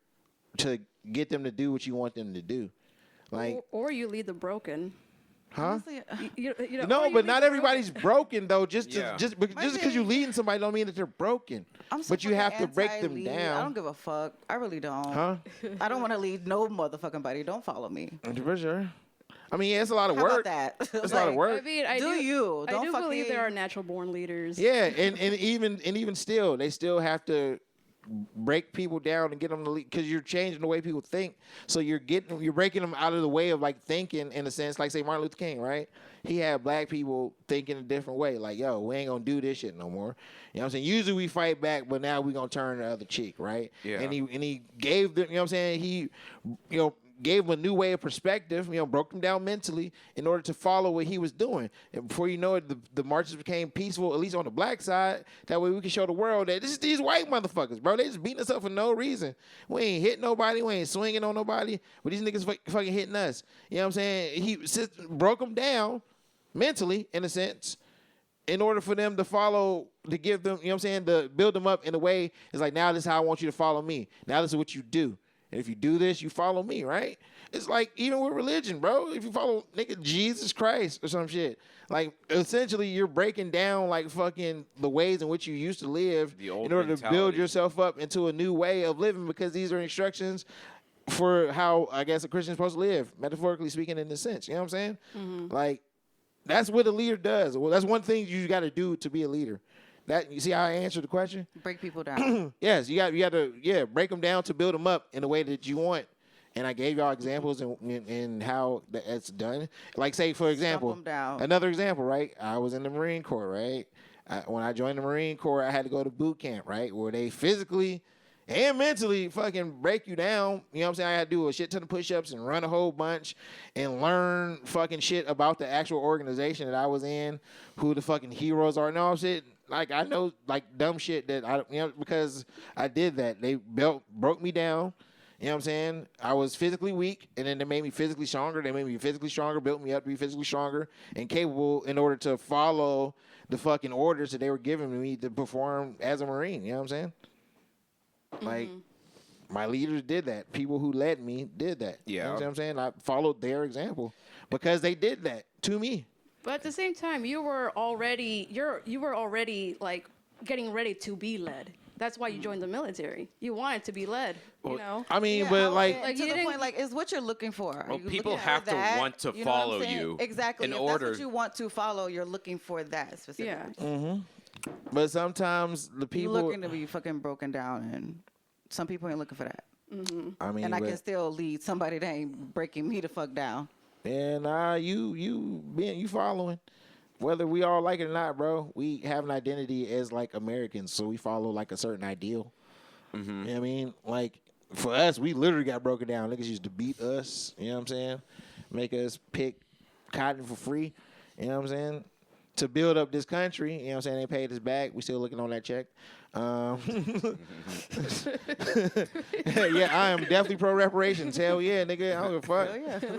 to get them to do what you want them to do. Like, or you lead the broken. Huh? Honestly, No, you but not lead everybody's broken though. Just Yeah. because you're leading somebody don't mean that they're broken. I'm so But you have to fucking break them anti-lead. down. I don't give a fuck. I really don't. Huh? I don't want to lead no motherfucking body. Don't follow me. For sure. I mean, yeah, it's a lot of How work. about that? It's a lot of work. I mean, I Do you? I Don't do believe there fucking- are natural born leaders. Yeah, and even still, they still have to break people down and get them to lead because you're changing the way people think. So you're breaking them out of the way of like thinking in a sense, like say Martin Luther King, right? He had black people thinking a different way, like, yo, we ain't gonna do this shit no more. You know what I'm saying? Usually we fight back, but now we gonna turn the other cheek, right? Yeah. And he gave them, you know what I'm saying? He, gave them a new way of perspective, broke them down mentally in order to follow what he was doing. And before you know it, the marches became peaceful, at least on the black side. That way we can show the world that this is these white motherfuckers, bro. They just beating us up for no reason. We ain't hitting nobody. We ain't swinging on nobody. But these niggas fucking hitting us. You know what I'm saying? He broke them down mentally, in a sense, in order for them to follow, to give them, you know what I'm saying, to build them up in a way. It's like, now this is how I want you to follow me. Now this is what you do. And if you do this, you follow me, right? It's like even with religion, bro. If you follow nigga Jesus Christ or some shit, like essentially you're breaking down like fucking the ways in which you used to live The old in order to build mentality. yourself up into a new way of living because these are instructions for how I guess a Christian's supposed to live, metaphorically speaking, in this sense. You know what I'm saying? Like that's what a leader does. Well, that's one thing you got to do to be a leader. That you see how I answered the question? Break people down. Yes, you got to break them down to build them up in the way that you want. And I gave y'all examples in how that's done. Like say for example, 'em down. another example, right? I was in the Marine Corps, right? When I joined the Marine Corps, I had to go to boot camp, right? Where they physically and mentally fucking break you down. You know what I'm saying? I had to do a shit ton of push-ups and run a whole bunch and learn fucking shit about the actual organization that I was in, who the fucking heroes are. No, I'm saying, like, I know, like, dumb shit that I, because I did that. They broke me down. You know what I'm saying? I was physically weak, and then they made me physically stronger. They made me physically stronger, built me up to be physically stronger and capable in order to follow the fucking orders that they were giving me to perform as a Marine. You know what I'm saying? Like, my leaders did that. People who led me did that. You know what I'm saying? I followed their example because they did that to me. But at the same time, you were already like getting ready to be led. That's why you joined the military. You wanted to be led. You know. I mean, Yeah, but like, to you the didn't- point, like, is what you're looking for. Are Well, you people looking have for to that? want to know what I'm follow saying? you Exactly. in If order- that's what you want to follow, you're looking for that specifically. Yeah. but sometimes the You're people. looking to be fucking broken down, and some people ain't looking for that. I mean, And I but- can still lead somebody that ain't breaking me the fuck down. And you following. Whether we all like it or not, bro, we have an identity as like Americans, so we follow like a certain ideal. You know what I mean? Like for us, we literally got broken down. Niggas used to beat us, you know what I'm saying? Make us pick cotton for free, you know what I'm saying? To build up this country, you know what I'm saying? They paid us back. We still looking on that check. Yeah, I am definitely pro reparations. Hell yeah, nigga. I don't give a fuck.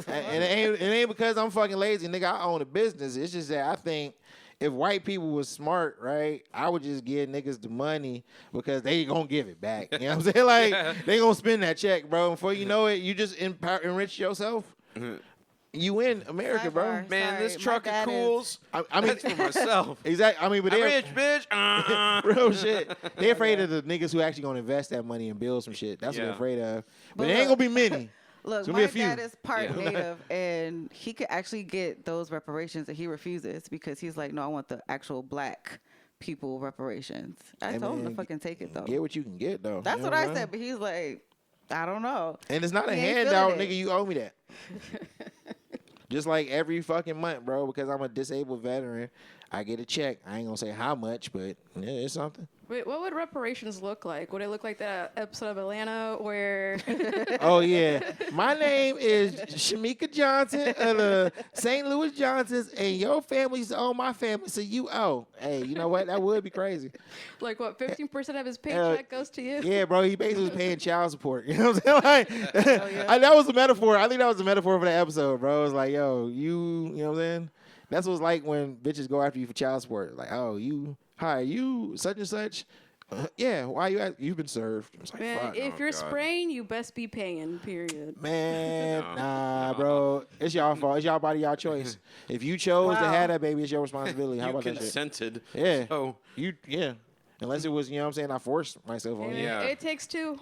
And it ain't because I'm fucking lazy, nigga. I own a business. It's just that I think if white people was smart, right, I would just give niggas the money because they gonna give it back. You know what I'm saying? Like, they gonna spend that check, bro. Before you know it, you just enrich yourself. You in America, bro. Sidebar. Man, Sorry, this my truck dad of is- cools. I mean, That's for myself. exactly. I mean, but I'm they're rich, bitch. real shit. They afraid of the niggas who actually gonna invest that money and build some shit. That's what Yeah. they're afraid of. But But it ain't look- gonna be many. Look, It's gonna be my a few. dad is part Yeah. Native, and he could actually get those reparations, and he refuses because he's like, no, I want the actual black people reparations. I Hey, told him man, to fucking take it, though. Get what you can get, though. That's You know what I I'm said, saying? but he's like, I don't know. And it's not a He ain't handout, feeling it. nigga. You owe me that. Just like every fucking month, bro, because I'm a disabled veteran, I get a check. I ain't gonna say how much, but yeah, it's something. Wait, what would reparations look like? Would it look like that episode of Atlanta where Oh yeah, my name is Shamika Johnson of the St. Louis Johnsons, and your family's owe my family, so you owe. Hey, you know what? That would be crazy. like what 15% of his paycheck goes to you? Yeah, bro, he basically was paying child support. You know what I'm saying? Like, that was a metaphor. I think that was a metaphor for that episode, bro. It was like, yo, you know what I'm saying? That's what it's like when bitches go after you for child support. Like, oh, you such and such. Yeah, why you ask? You've been served. It's like, Man, fuck. if you're God. spraying, you best be paying. Period. Man, nah, bro. It's y'all fault. It's y'all body, y'all choice. If you chose to Wow. have that baby, it's your responsibility. How You about that shit? consented. Yeah. So Yeah. Unless it was, you know what I'm saying, I forced myself on And you. Yeah. It takes two.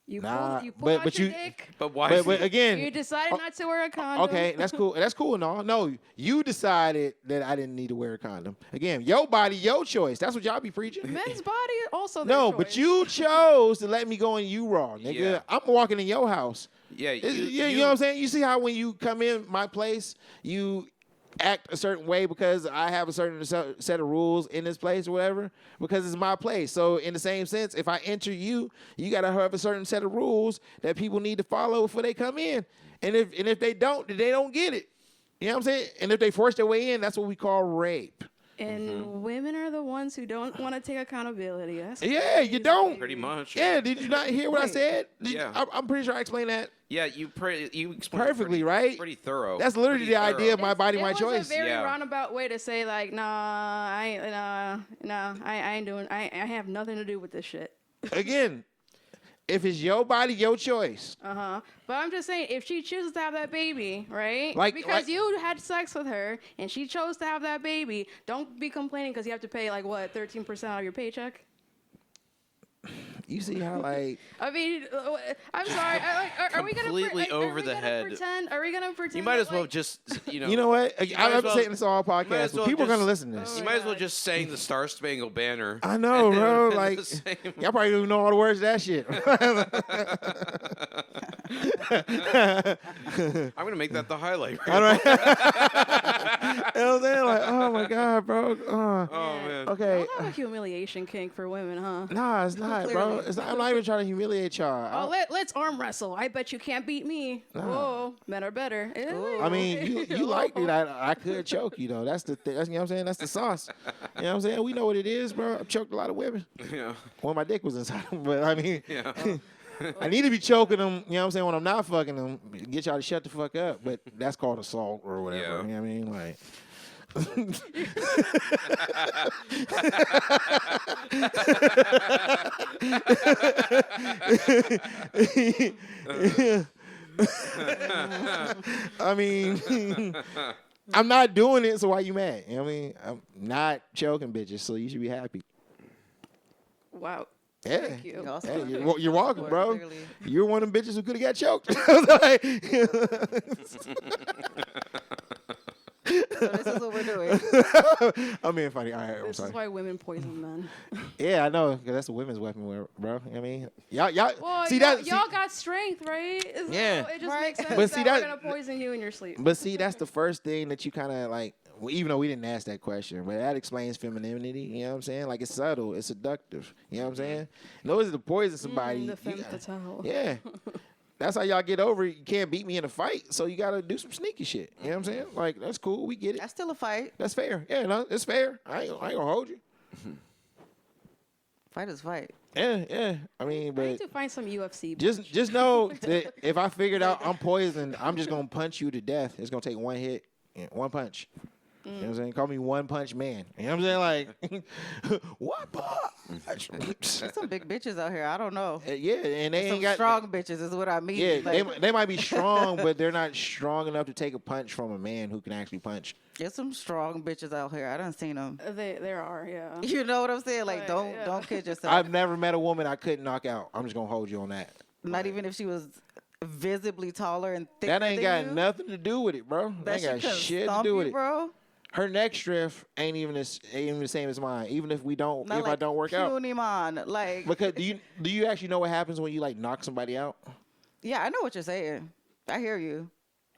You Nah, pull but out your you- dick. but why? But again, You decided not to wear a condom. okay, that's cool. That's cool and all. No, you decided that I didn't need to wear a condom. Again, your body, your choice. That's what y'all be preaching. Men's body also their No, choice. but you chose to let me go in you raw, nigga. Yeah. I'm walking in your house. Yeah, You know what I'm saying? You see how when you come in my place, you act a certain way because I have a certain set of rules in this place or whatever, because it's my place. So in the same sense, if I enter you, you got to have a certain set of rules that people need to follow before they come in. And if they don't, then they don't get it. You know what I'm saying? And if they force their way in, that's what we call rape. And women are the ones who don't want to take accountability. That's Yeah, you don't. Pretty much. Yeah, did you not hear what I Wait. said? Yeah. I'm pretty sure I explained that. Yeah, you explained it Perfectly, right? Pretty thorough. That's literally Pretty the idea of thorough. my body, it my was choice. a very Yeah. roundabout way to say like, I ain't doing. I have nothing to do with this shit. Again, if it's your body, your choice. But I'm just saying, if she chooses to have that baby, right? Like- because like- you had sex with her and she chose to have that baby, don't be complaining because you have to pay like what 13% of your paycheck. You see how like I mean, I'm sorry. Are we gonna Completely over the head. Pretend? Are we gonna pretend? You might that, as well like, just, you know what? might I'm as well- saying this on all might as podcasts, but well people are gonna just- listen to this. You might as well just sing the Star Spangled Banner. I know, bro. The Like same- y'all probably don't even know all the words to that shit. I'm gonna make that the highlight. All right. You know what I'm saying? Like, oh my god, bro. Oh man. Okay. Y'all have a humiliation kink for women, huh? Nah, it's not, bro. Clearly. It's not, I'm not even trying to humiliate y'all. Oh, let's arm wrestle. I bet you can't beat me. Whoa, men are better. I mean, you like it. I could choke you though. That's the thing. That's, you know what I'm saying? That's the sauce. You know what I'm saying? We know what it is, bro. I've choked a lot of women. Yeah. When my dick was inside them, but I mean, Yeah. I need to be choking them. You know what I'm saying? When I'm not fucking them, get y'all to shut the fuck up. But that's called assault or whatever. Yeah. You know what I mean? Like. I mean, I'm not doing it, so why you mad? You know what I mean? I'm not choking bitches, so you should be happy. Wow. Yeah. Thank you. Hey, you're welcome, bro. Clearly. You're one of them bitches who could have got choked. So this is what we're doing. I'm being funny. All right, I'm This sorry. is why women poison men. Yeah, I know, because that's a women's weapon, bro. You know what I mean? Y'all Well, see y'all, that? y'all got strength, right? Yeah. It just Right. makes sense But that see, we're that- gonna poison you in your sleep. But see, that's the first thing that you kind of like, well, even though we didn't ask that question, but that explains femininity. You know what I'm saying? Like, it's subtle, it's seductive. You know what I'm saying? In order to poison somebody, The you femme got- fatale. yeah. That's how y'all get over it. You can't beat me in a fight, so you got to do some sneaky shit. You know what I'm saying? Like, that's cool. We get it. That's still a fight. That's fair. Yeah, no, it's fair. I ain't gonna hold you. Fight is fight. Yeah. I mean, I need but to find some UFC. just know that if I figured out I'm poisoned, I'm just gonna punch you to death. It's gonna take one hit, one punch. You know what I'm saying? Call me One Punch Man. You know what I'm saying? Like, what punch? There's some big bitches out here. I don't know. Yeah, and they Some ain't got strong bitches is what I mean. Yeah, Like, they might be strong, but they're not strong enough to take a punch from a man who can actually punch. there's some strong bitches out here. I done seen them. There are, yeah. You know what I'm saying? Like, Right, don't yeah. don't kid yourself. I've never met a woman I couldn't knock out. I'm just gonna hold you on that. Not even if she was visibly taller and thicker That ain't than got you, nothing to do with it, bro. That That ain't got shit couldn't shit to stomp do with you, it. bro. Her neck strength ain't even the same as mine. Even if we don't, Not if I like don't work out. puny man. Like, Because do you actually know what happens when you like knock somebody out? yeah, I know what you're saying. I hear you.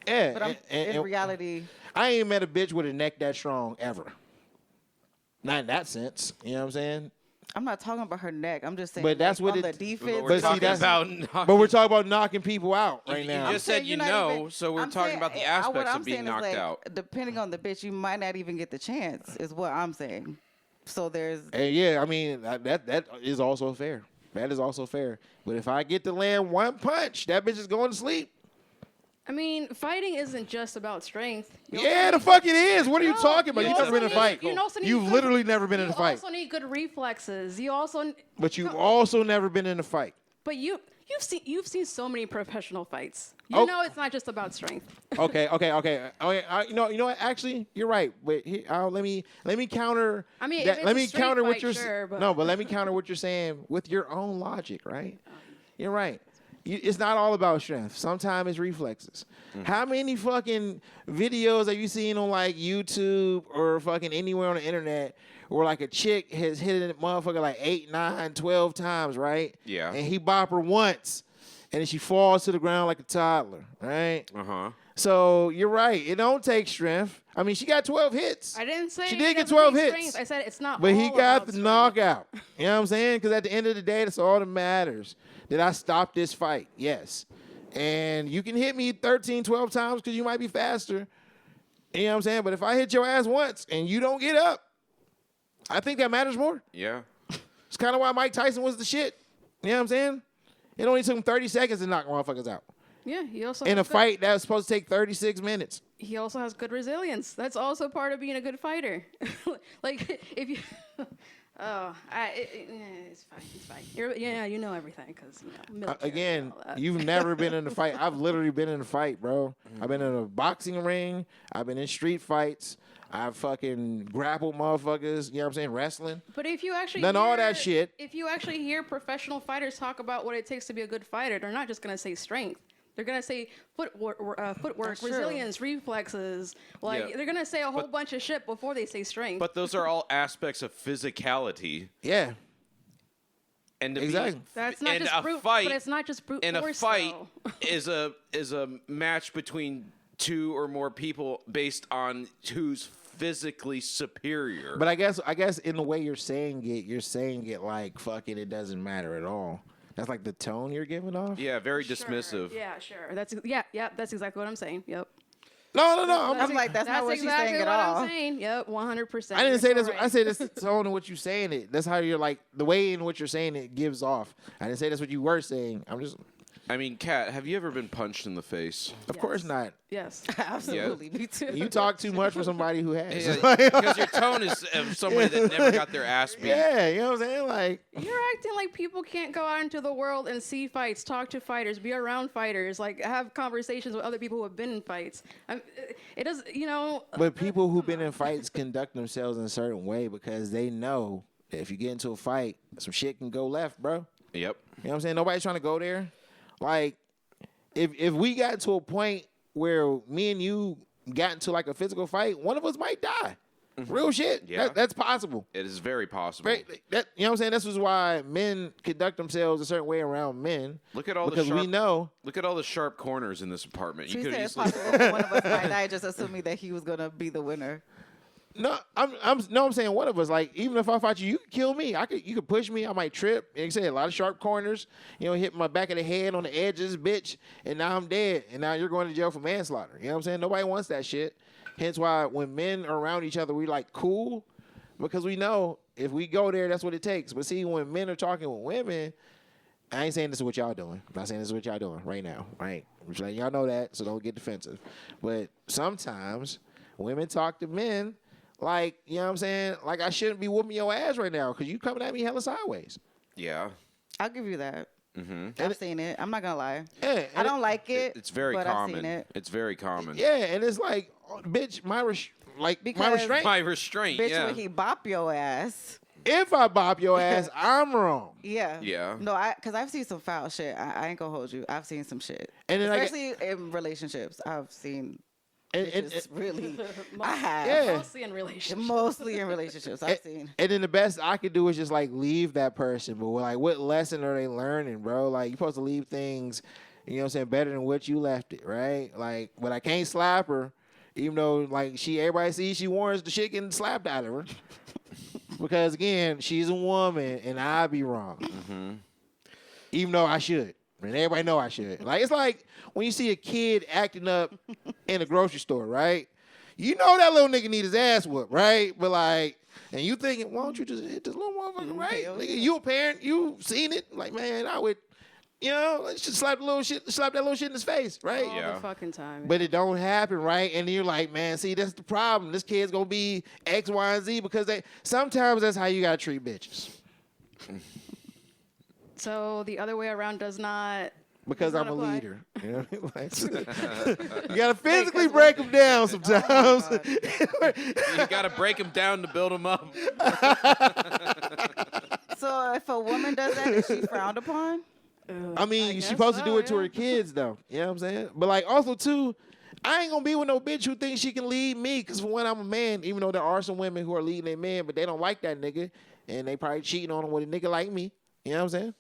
Yeah, But I'm in and reality. I ain't met a bitch with a neck that strong ever. Not in that sense. You know what I'm saying? I'm not talking about her neck. I'm just saying. But that's like, what on it- the But defense. we're see, talking that's- about But we're talking about knocking people out right You now. just said saying you you're not know, even- so we're I'm talking saying- about the what aspects I'm of being saying is, knocked like, out. Depending on the bitch, you might not even get the chance. Is what I'm saying. So there's. And yeah, I mean that is also fair. That is also fair. But if I get to land one punch, that bitch is going to sleep. I mean, fighting isn't just about strength. Yeah, the fuck it is. What are you talking about? you You've never also been in a need- fight. you also need You've good- literally never been in a You fight. also need good reflexes. You also, But you've also never been in a fight. but you've seen so many professional fights. You Oh. know, it's not just about strength. Okay. You know what? Actually, you're right. But here, let me counter. I mean, that. if Let it's a me street counter what fight, you're sure, but- no. But let me counter what you're saying with your own logic, right? You're right. It's not all about strength. Sometimes it's reflexes. How many fucking videos have you seen on like YouTube or fucking anywhere on the internet where like a chick has hit a motherfucker like 8, 9, 12 times, right? Yeah. And he bop her once, and then she falls to the ground like a toddler, right? Uh-huh. So you're right. It don't take strength. I mean, she got 12 hits. I didn't say She it did get doesn't 12 take hits. strength. I said it's not. But he all got about the strength. knockout. You know what I'm saying? Because at the end of the day, that's all that matters. Did I stop this fight? Yes. And you can hit me 13, 12 times because you might be faster. You know what I'm saying? But if I hit your ass once and you don't get up, I think that matters more. Yeah. It's kind of why Mike Tyson was the shit. You know what I'm saying? It only took him 30 seconds to knock motherfuckers out. Yeah, he also In has a good- fight that was supposed to take 36 minutes. He also has good resilience. That's also part of being a good fighter. Like if you, it's fine. It's fine. You know everything because military and Again, all that. you've never been in a fight. I've literally been in a fight, bro. I've been in a boxing ring. I've been in street fights. I've fucking grappled motherfuckers. You know what I'm saying? Wrestling. But if you actually Done all that shit. If you actually hear professional fighters talk about what it takes to be a good fighter, they're not just gonna say strength. They're gonna say footwork, That's true. resilience, reflexes. Like Yeah. they're gonna say a whole bunch of shit before they say strength. But those are all aspects of physicality. Yeah. And to Exactly. That's not and just a brute. fight, But it's not just brute and a force. fight though. is a match between two or more people based on who's physically superior. But I guess in the way you're saying it like fucking it doesn't matter at all. That's like the tone you're giving off. yeah, very Sure. dismissive. Yeah, sure. That's That's exactly what I'm saying. Yep. No. I'm like, that's not what she's exactly saying at what all. I'm saying. Yep, 100%. I didn't say this. Right. I said this tone in what you're saying it. That's how you're like the way in which you're saying it gives off. I didn't say that's what you were saying. I'm just, I mean, Kat, have you ever been punched in the face? of course not. Yes. Absolutely, me too. You talk too much for somebody who has. Because your tone is of somebody that never got their ass beat. Yeah, you know what I'm saying? Like, You're acting like people can't go out into the world and see fights, talk to fighters, be around fighters, like have conversations with other people who have been in fights. It does, but people who've been in fights conduct themselves in a certain way because they know that if you get into a fight, some shit can go left, bro. Yep. You know what I'm saying? Nobody's trying to go there. Like, if we got to a point where me and you got into like a physical fight, one of us might die. Real shit. Yeah. That's possible. It is very possible. Right? That, you know what I'm saying? This is why men conduct themselves a certain way around men. Look at all because the sharp, we know. Look at all the sharp corners in this apartment. She You said could it's easily. possible for one of us might die, just assuming that he was gonna be the winner. No, I'm saying one of us. Like, even if I fight you, you could kill me. You could push me. I might trip. Like I said, a lot of sharp corners. Hit my back of the head on the edge of this bitch, and now I'm dead. And now you're going to jail for manslaughter. You know what I'm saying? Nobody wants that shit. Hence why when men are around each other, we like cool, because we know if we go there, that's what it takes. But see, when men are talking with women, I ain't saying this is what y'all doing. I'm not saying this is what y'all doing right now. Right? I'm just letting y'all know that, so don't get defensive. But sometimes women talk to men. Like, you know what I'm saying? Like, I shouldn't be whooping your ass right now because you coming at me hella sideways. Yeah. I'll give you that. Mm-hmm. I've seen it. I'm not gonna lie. Yeah, I don't like it. It's very but common. I've seen it. It's very common. Yeah, and it's like, oh, bitch, my Because- restraint. My restraint. Bitch, yeah. when he bop your ass. If I bop your ass, I'm wrong. Yeah. Yeah. No, because I've seen some foul shit. I ain't gonna hold you. I've seen some shit. And then Especially in relationships. I've seen bitches really. I have. Yeah. Mostly in relationships. Mostly in relationships. I've seen. And then the best I could do is just like leave that person. But like, what lesson are they learning, bro? Like, you're supposed to leave things, you know what I'm saying, better than what you left it, right? Like, but I can't slap her, even though like everybody sees she warrants the shit getting slapped out of her. Because again, she's a woman and I be wrong. Mm-hmm. Even though I should. And everybody know I should. Like, it's like when you see a kid acting up in a grocery store, right? You know that little nigga need his ass whooped, right? But like, and you thinking, why don't you just hit this little motherfucker, right? Nigga, you a parent, you seen it. Like, man, I would, You know, let's just slap that little shit in his face, right? All the fucking time. But it don't happen, right? And then you're like, man, see, that's the problem. This kid's gonna be X, Y, and Z because sometimes that's how you gotta treat bitches. So the other way around does not. Because I'm a apply. leader. You know what I mean? Like, you gotta physically break them down sometimes. You got to break them down to build them up. So if a woman does that, is she frowned upon? I mean, I she's guess supposed to so, do it to yeah. her kids, though. You know what I'm saying? But, like, also, too, I ain't gonna be with no bitch who thinks she can lead me. Because, for one, I'm a man, even though there are some women who are leading their men, but they don't like that nigga. And they probably cheating on him with a nigga like me. You know what I'm saying?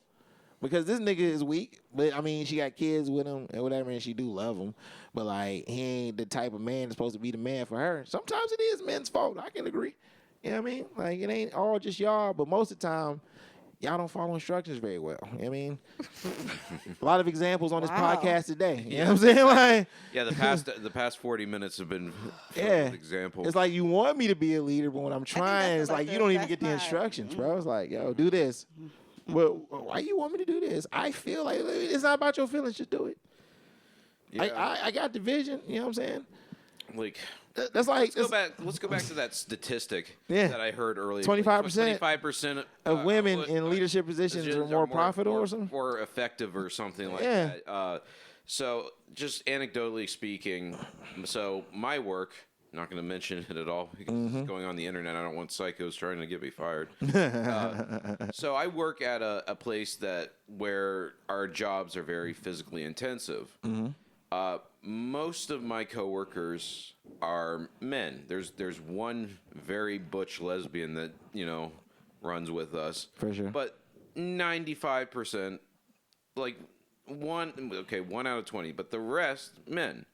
Because this nigga is weak. But, I mean, she got kids with him and whatever, and she do love him. But, like, he ain't the type of man that's supposed to be the man for her. Sometimes it is men's fault. I can agree. You know what I mean? Like, it ain't all just y'all, but most of the time, y'all don't follow instructions very well. You know what I mean? A lot of examples on this Wow. podcast today. You know what I'm saying? Like, Yeah, the past 40 minutes have been full yeah. of examples. It's like you want me to be a leader, but when I'm trying, that's it's like like you don't even that's get the not- instructions, bro. It's like, yo, do this. Well, why you want me to do this? I feel like it's not about your feelings. Just do it. Yeah. I got the vision. You know what I'm saying? Like, That's like let's go back to that statistic Yeah. that I heard earlier. 25%. 25% of women in leadership positions are more profitable or something. Or effective or something like Yeah. that. So just anecdotally speaking, so my work, not going to mention it at all because it's going on the internet. I don't want psychos trying to get me fired. So I work at a place where our jobs are very physically intensive. Most of my coworkers are men. There's one very butch lesbian that runs with us. For sure. But 95%, like one out of 20, but the rest men.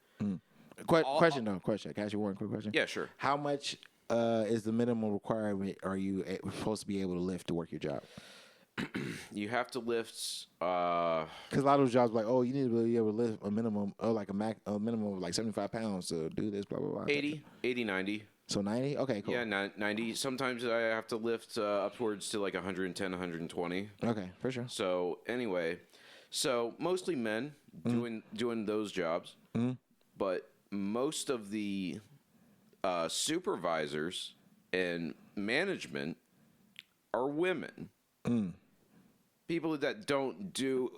Question. Can I ask you one quick question? Yeah, sure. How much is the minimum requirement are you supposed to be able to lift to work your job? You have to lift. Because a lot of those jobs are like, oh, you need to be able to lift a minimum, like a minimum of like 75 pounds to do this, blah, blah, blah. 80, 90. So 90? Okay, cool. Yeah, 90. Sometimes I have to lift upwards to like 110, 120. Okay, for sure. So anyway, mostly men doing those jobs, but most of the supervisors and management are women. People that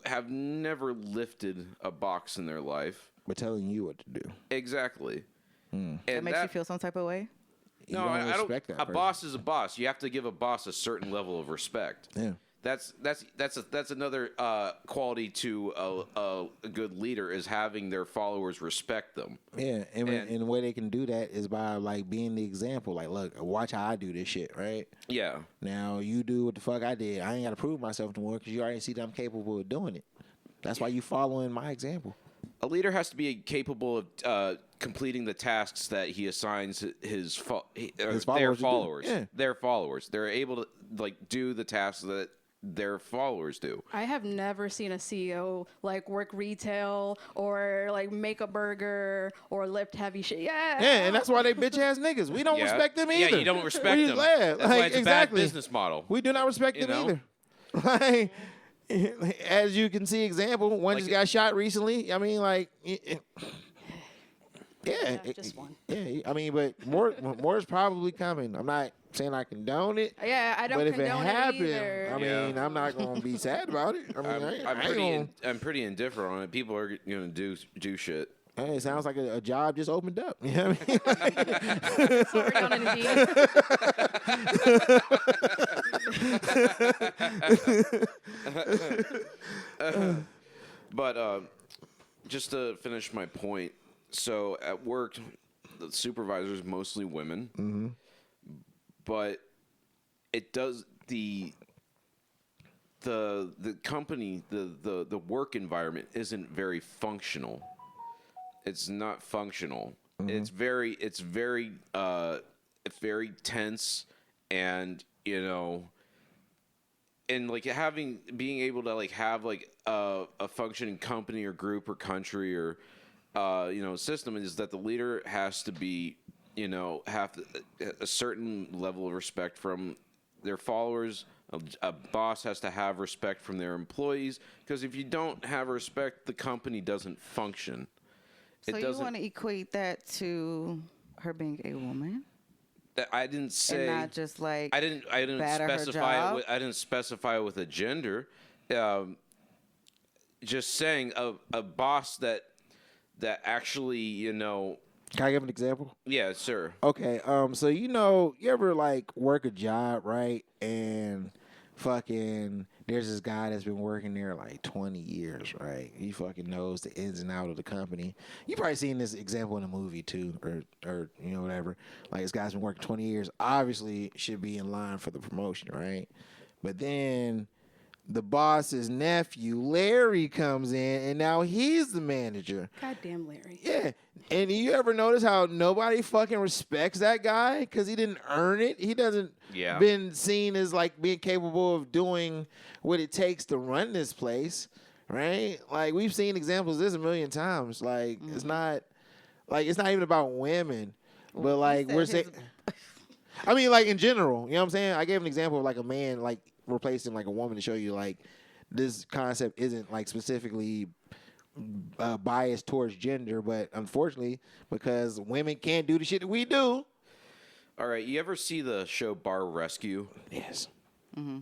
have never lifted a box in their life. But telling you what to do. Exactly. And That makes you feel some type of way? You No, don't I don't. respect that A person. boss is a boss. You have to give a boss a certain level of respect. Yeah. That's another quality to a good leader is having their followers respect them. Yeah, and the way they can do that is by like being the example. Like, look, watch how I do this shit, right? Yeah. Now you do what the fuck I did. I ain't got to prove myself no more because you already see that I'm capable of doing it. That's why you following my example. A leader has to be capable of completing the tasks that he assigns their followers to do. followers. Yeah. Their followers. They're able to like do the tasks that their followers do. I have never seen a CEO like work retail or like make a burger or lift heavy shit. Yeah. Yeah, and that's why they bitch ass niggas. We don't respect them either. Yeah, you don't respect them. Yeah, That's why it's a bad business model. We do not respect You them know? either. Like, as you can see, example, one Like just got shot recently. I mean, like, yeah, just one. Yeah, I mean, but more is probably coming. I'm not saying I condone it. Yeah, I don't But if it condone happened, either. I mean, I'm not gonna be sad about it. I mean, I'm pretty indifferent on it. People are gonna do shit. Hey, it sounds like a job just opened up. You know what I mean? Sorry, on Indeed. But just to finish my point, so at work, the supervisors mostly women, but it does the company the work environment isn't very functional. It's not functional. It's very tense, and and like being able to like have like a functioning company or group or country or system is that the leader has to be have a certain level of respect from their followers, A boss has to have respect from their employees, because if you don't have respect, the company doesn't function. So you want to equate that to her being a woman? I didn't say. And not just like I didn't batter her specify it. job? I didn't specify it with a gender. Just saying a boss that actually, you know. Can I give an example? Yeah, sir. Okay, so you ever like work a job, right? And fucking there's this guy that's been working there like 20 years, right? He fucking knows the ins and out of the company. You probably seen this example in a movie too, or whatever. Like this guy's been working 20 years, obviously should be in line for the promotion, right? But then the boss's nephew, Larry, comes in, and now he's the manager. Goddamn Larry. Yeah. And you ever notice how nobody fucking respects that guy because he didn't earn it? He doesn't been seen as like being capable of doing what it takes to run this place, right? Like we've seen examples of this a million times. Like it's not even about women, but like we're saying. I mean, like in general, you know what I'm saying? I gave an example of like a man like replacing like a woman to show you like this concept isn't like specifically biased towards gender, but unfortunately, because women can't do the shit that we do. All right, you ever see the show Bar Rescue? Yes. Mm-hmm.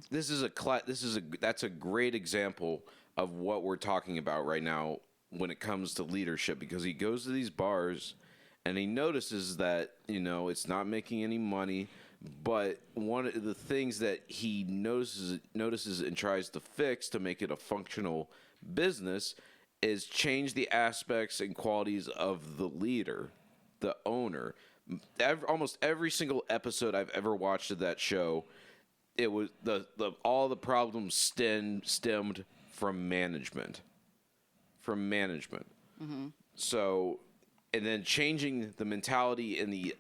That's a great example of what we're talking about right now when it comes to leadership, because he goes to these bars and he notices that, you know, it's not making any money, but one of the things that he notices and tries to fix to make it a functional business is change the aspects and qualities of the leader, the owner. Almost every single episode I've ever watched of that show, it was all the problems stemmed from management. Mm-hmm. So, and then changing the mentality and the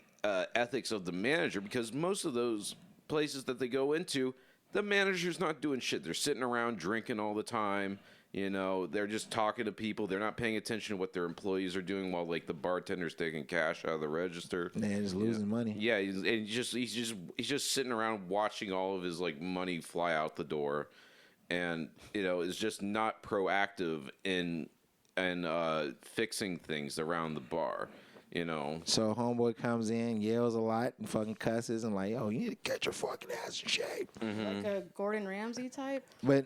ethics of the manager, because most of those places that they go into, the manager's not doing shit. They're sitting around drinking all the time. You know, they're just talking to people. They're not paying attention to what their employees are doing while, like, the bartender's taking cash out of the register. Man, just losing money. Yeah, he's just sitting around watching all of his like money fly out the door, and you know, is just not proactive in fixing things around the bar. You know. So homeboy comes in, yells a lot, and fucking cusses, and like, yo, you need to get your fucking ass in shape. Mm-hmm. Like a Gordon Ramsay type. But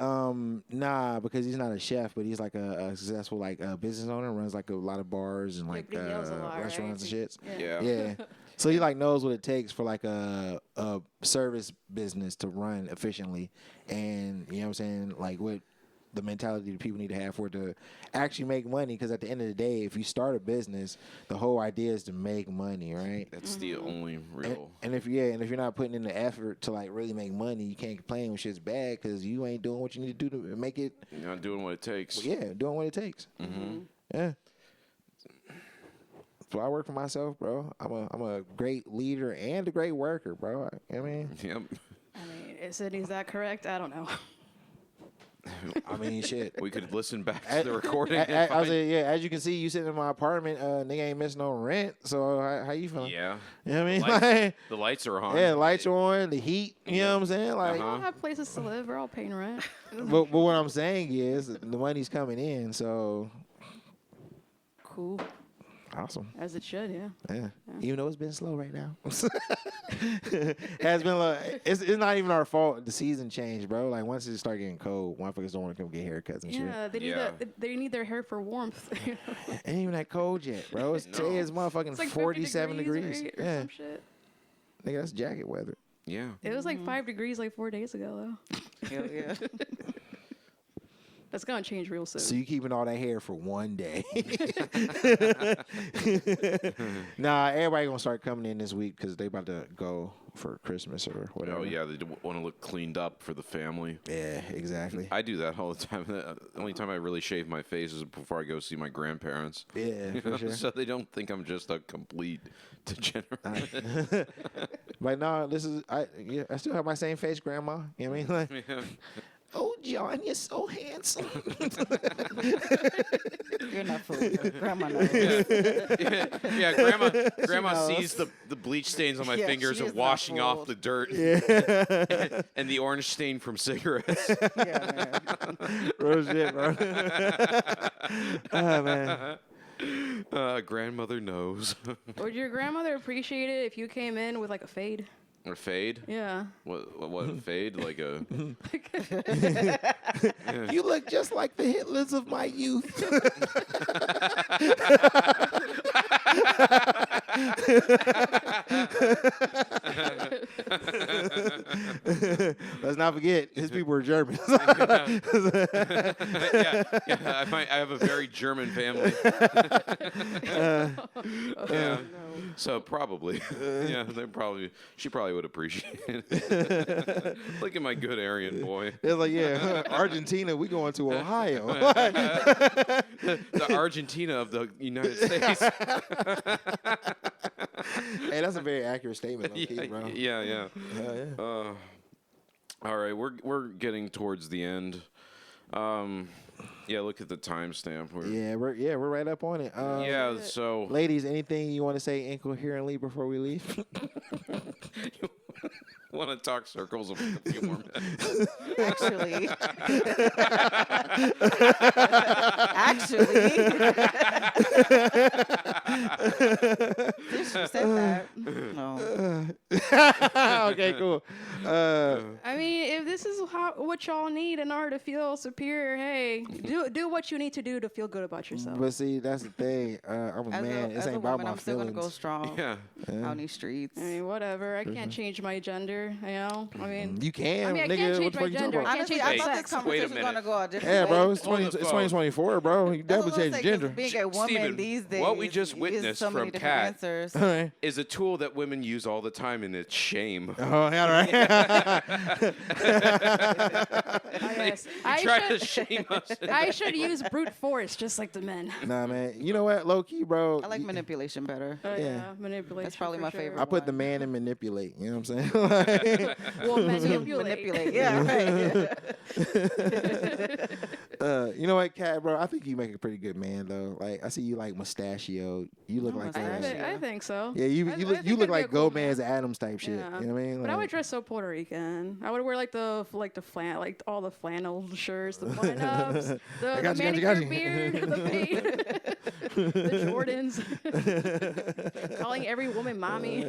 nah, because he's not a chef, but he's like a successful like business owner, runs like a lot of bars and like but he yells a lot, restaurants right? and shit. Yeah. So he like knows what it takes for like a service business to run efficiently, and you know what I'm saying, like what the mentality that people need to have for it to actually make money. Because at the end of the day, if you start a business, the whole idea is to make money, right? That's the only real. And if you're not putting in the effort to like really make money, you can't complain when shit's bad because you ain't doing what you need to do to make it. You're not doing what it takes. Yeah, doing what it takes. Mm-hmm. Yeah. So I work for myself, bro. I'm a great leader and a great worker, bro. I mean. Yep. I mean, is that correct? I don't know. I mean, shit. We could listen back to the recording. I was like, yeah, as you can see, you sitting in my apartment, nigga ain't missing no rent. So how you feeling? Yeah. You know what I mean? The lights are on. Yeah, the lights are on, the heat, you know what I'm saying? Like, We all have places to live. We're all paying rent. but what I'm saying is the money's coming in, so Cool. awesome. As it should, yeah. Yeah. Even though it's been slow right now. Has been like it's not even our fault. The season changed, bro. Like once it start getting cold, motherfuckers don't want to come get haircuts and Yeah, shit. they need they need their hair for warmth. It ain't even that cold yet, bro. Today is motherfucking It's like 47 50 degrees. right, or Yeah. some shit. Nigga, that's jacket weather. Yeah. It was like 5 degrees like 4 days ago, though. Hell yeah. That's gonna change real soon. So you keeping all that hair for one day. Nah, everybody gonna start coming in this week because they about to go for Christmas or whatever. Oh yeah, they want to look cleaned up for the family. Yeah, exactly. I do that all the time. The only time I really shave my face is before I go see my grandparents. Yeah, for sure. So they don't think I'm just a complete degenerate. But no, I still have my same face, grandma. You know what I mean? Like, Oh, John, you're so handsome. You're not fooling me. Grandma knows. Yeah, grandma knows. sees the bleach stains on my Yeah, fingers she and is not washing off fooled. the dirt and the orange stain from cigarettes. Yeah, man. Real shit, bro. Oh, man. Grandmother knows. Would your grandmother appreciate it if you came in with like a fade? Or fade? Yeah. What fade? Like a You look just like the Hitlers of my youth. Let's not forget, his people were Germans. yeah. I have a very German family. Yeah. So probably, yeah, she probably would appreciate it. Look at my good Aryan boy. It's like, yeah, Argentina, we going to Ohio. The Argentina of the United States. Hey, that's a very accurate statement, low-key, bro. Yeah. Hell yeah. All right, we're getting towards the end. Yeah, look at the timestamp. We're right up on it. Yeah, so Ladies, anything you want to say incoherently before we leave? want to talk circles of a few more minutes. Actually, She said that. No. Okay, cool. I mean, if this is what y'all need in order to feel superior, hey, do what you need to do to feel good about yourself. But see, that's the thing. I'm a man. This As ain't a about woman, my I'm still feelings. gonna go strong Yeah. out in these streets. I mean, whatever. I can't change my gender. You know. I mean, You can, I mean, I nigga. can't What change the my fuck you talking gender. about? I can't Honestly, change I my thought sex. this Wait a conversation was gonna minute. go a different Yeah, way. bro. It's On the 2024, bro. You That's definitely what I'm change saying, gender. 'cause being a woman Steven, these days, what we just is witnessed so many from different Kat answers. All right. is a tool that women use all the time, and it's shame. Oh, all right. Yes. You try to shame us. I should use brute force just like the men. Nah, man. You know what? Low key, bro. I like manipulation better. Oh, Yeah. manipulation. That's probably for my sure. favorite. I put the man in manipulate. You know what I'm saying? Like, Well, manipulate. Manipulate. Yeah, right. you know what, Kat, bro? I think you make a pretty good man, though. Like, I see you like mustachio. You look No like mustachio. I think so. Yeah, you I look think you look I'd be a like cool Gomez Adams type shit. Yeah. You know what I mean? But I Like- would dress so Puerto Rican. I would wear like the flannel, like all the flannel shirts, the button ups, the got you, manicure you. beard, the fade, the Jordans, calling every woman mommy.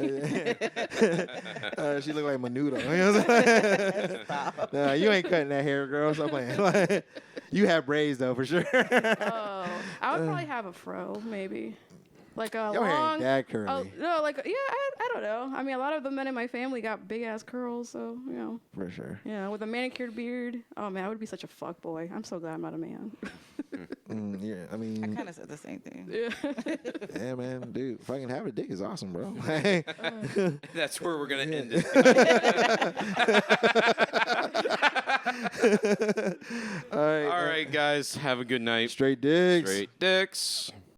She look like Menudo. You know what I'm saying? Nah, you ain't cutting that hair, girl. Stop playing. Like, you have braids though, for sure. Oh, I would probably have a fro, maybe. Like a Your hair long. ain't that curly. No, like yeah, I don't know. I mean, a lot of the men in my family got big ass curls, so you know. For sure. Yeah, with a manicured beard. Oh man, I would be such a fuck boy. I'm so glad I'm not a man. Yeah, I I mean, kind of said the same thing. yeah, man, dude, fucking having a dick is awesome, bro. That's where we're gonna end it. All right, All right, guys, have a good night. straight dicks. Straight dicks.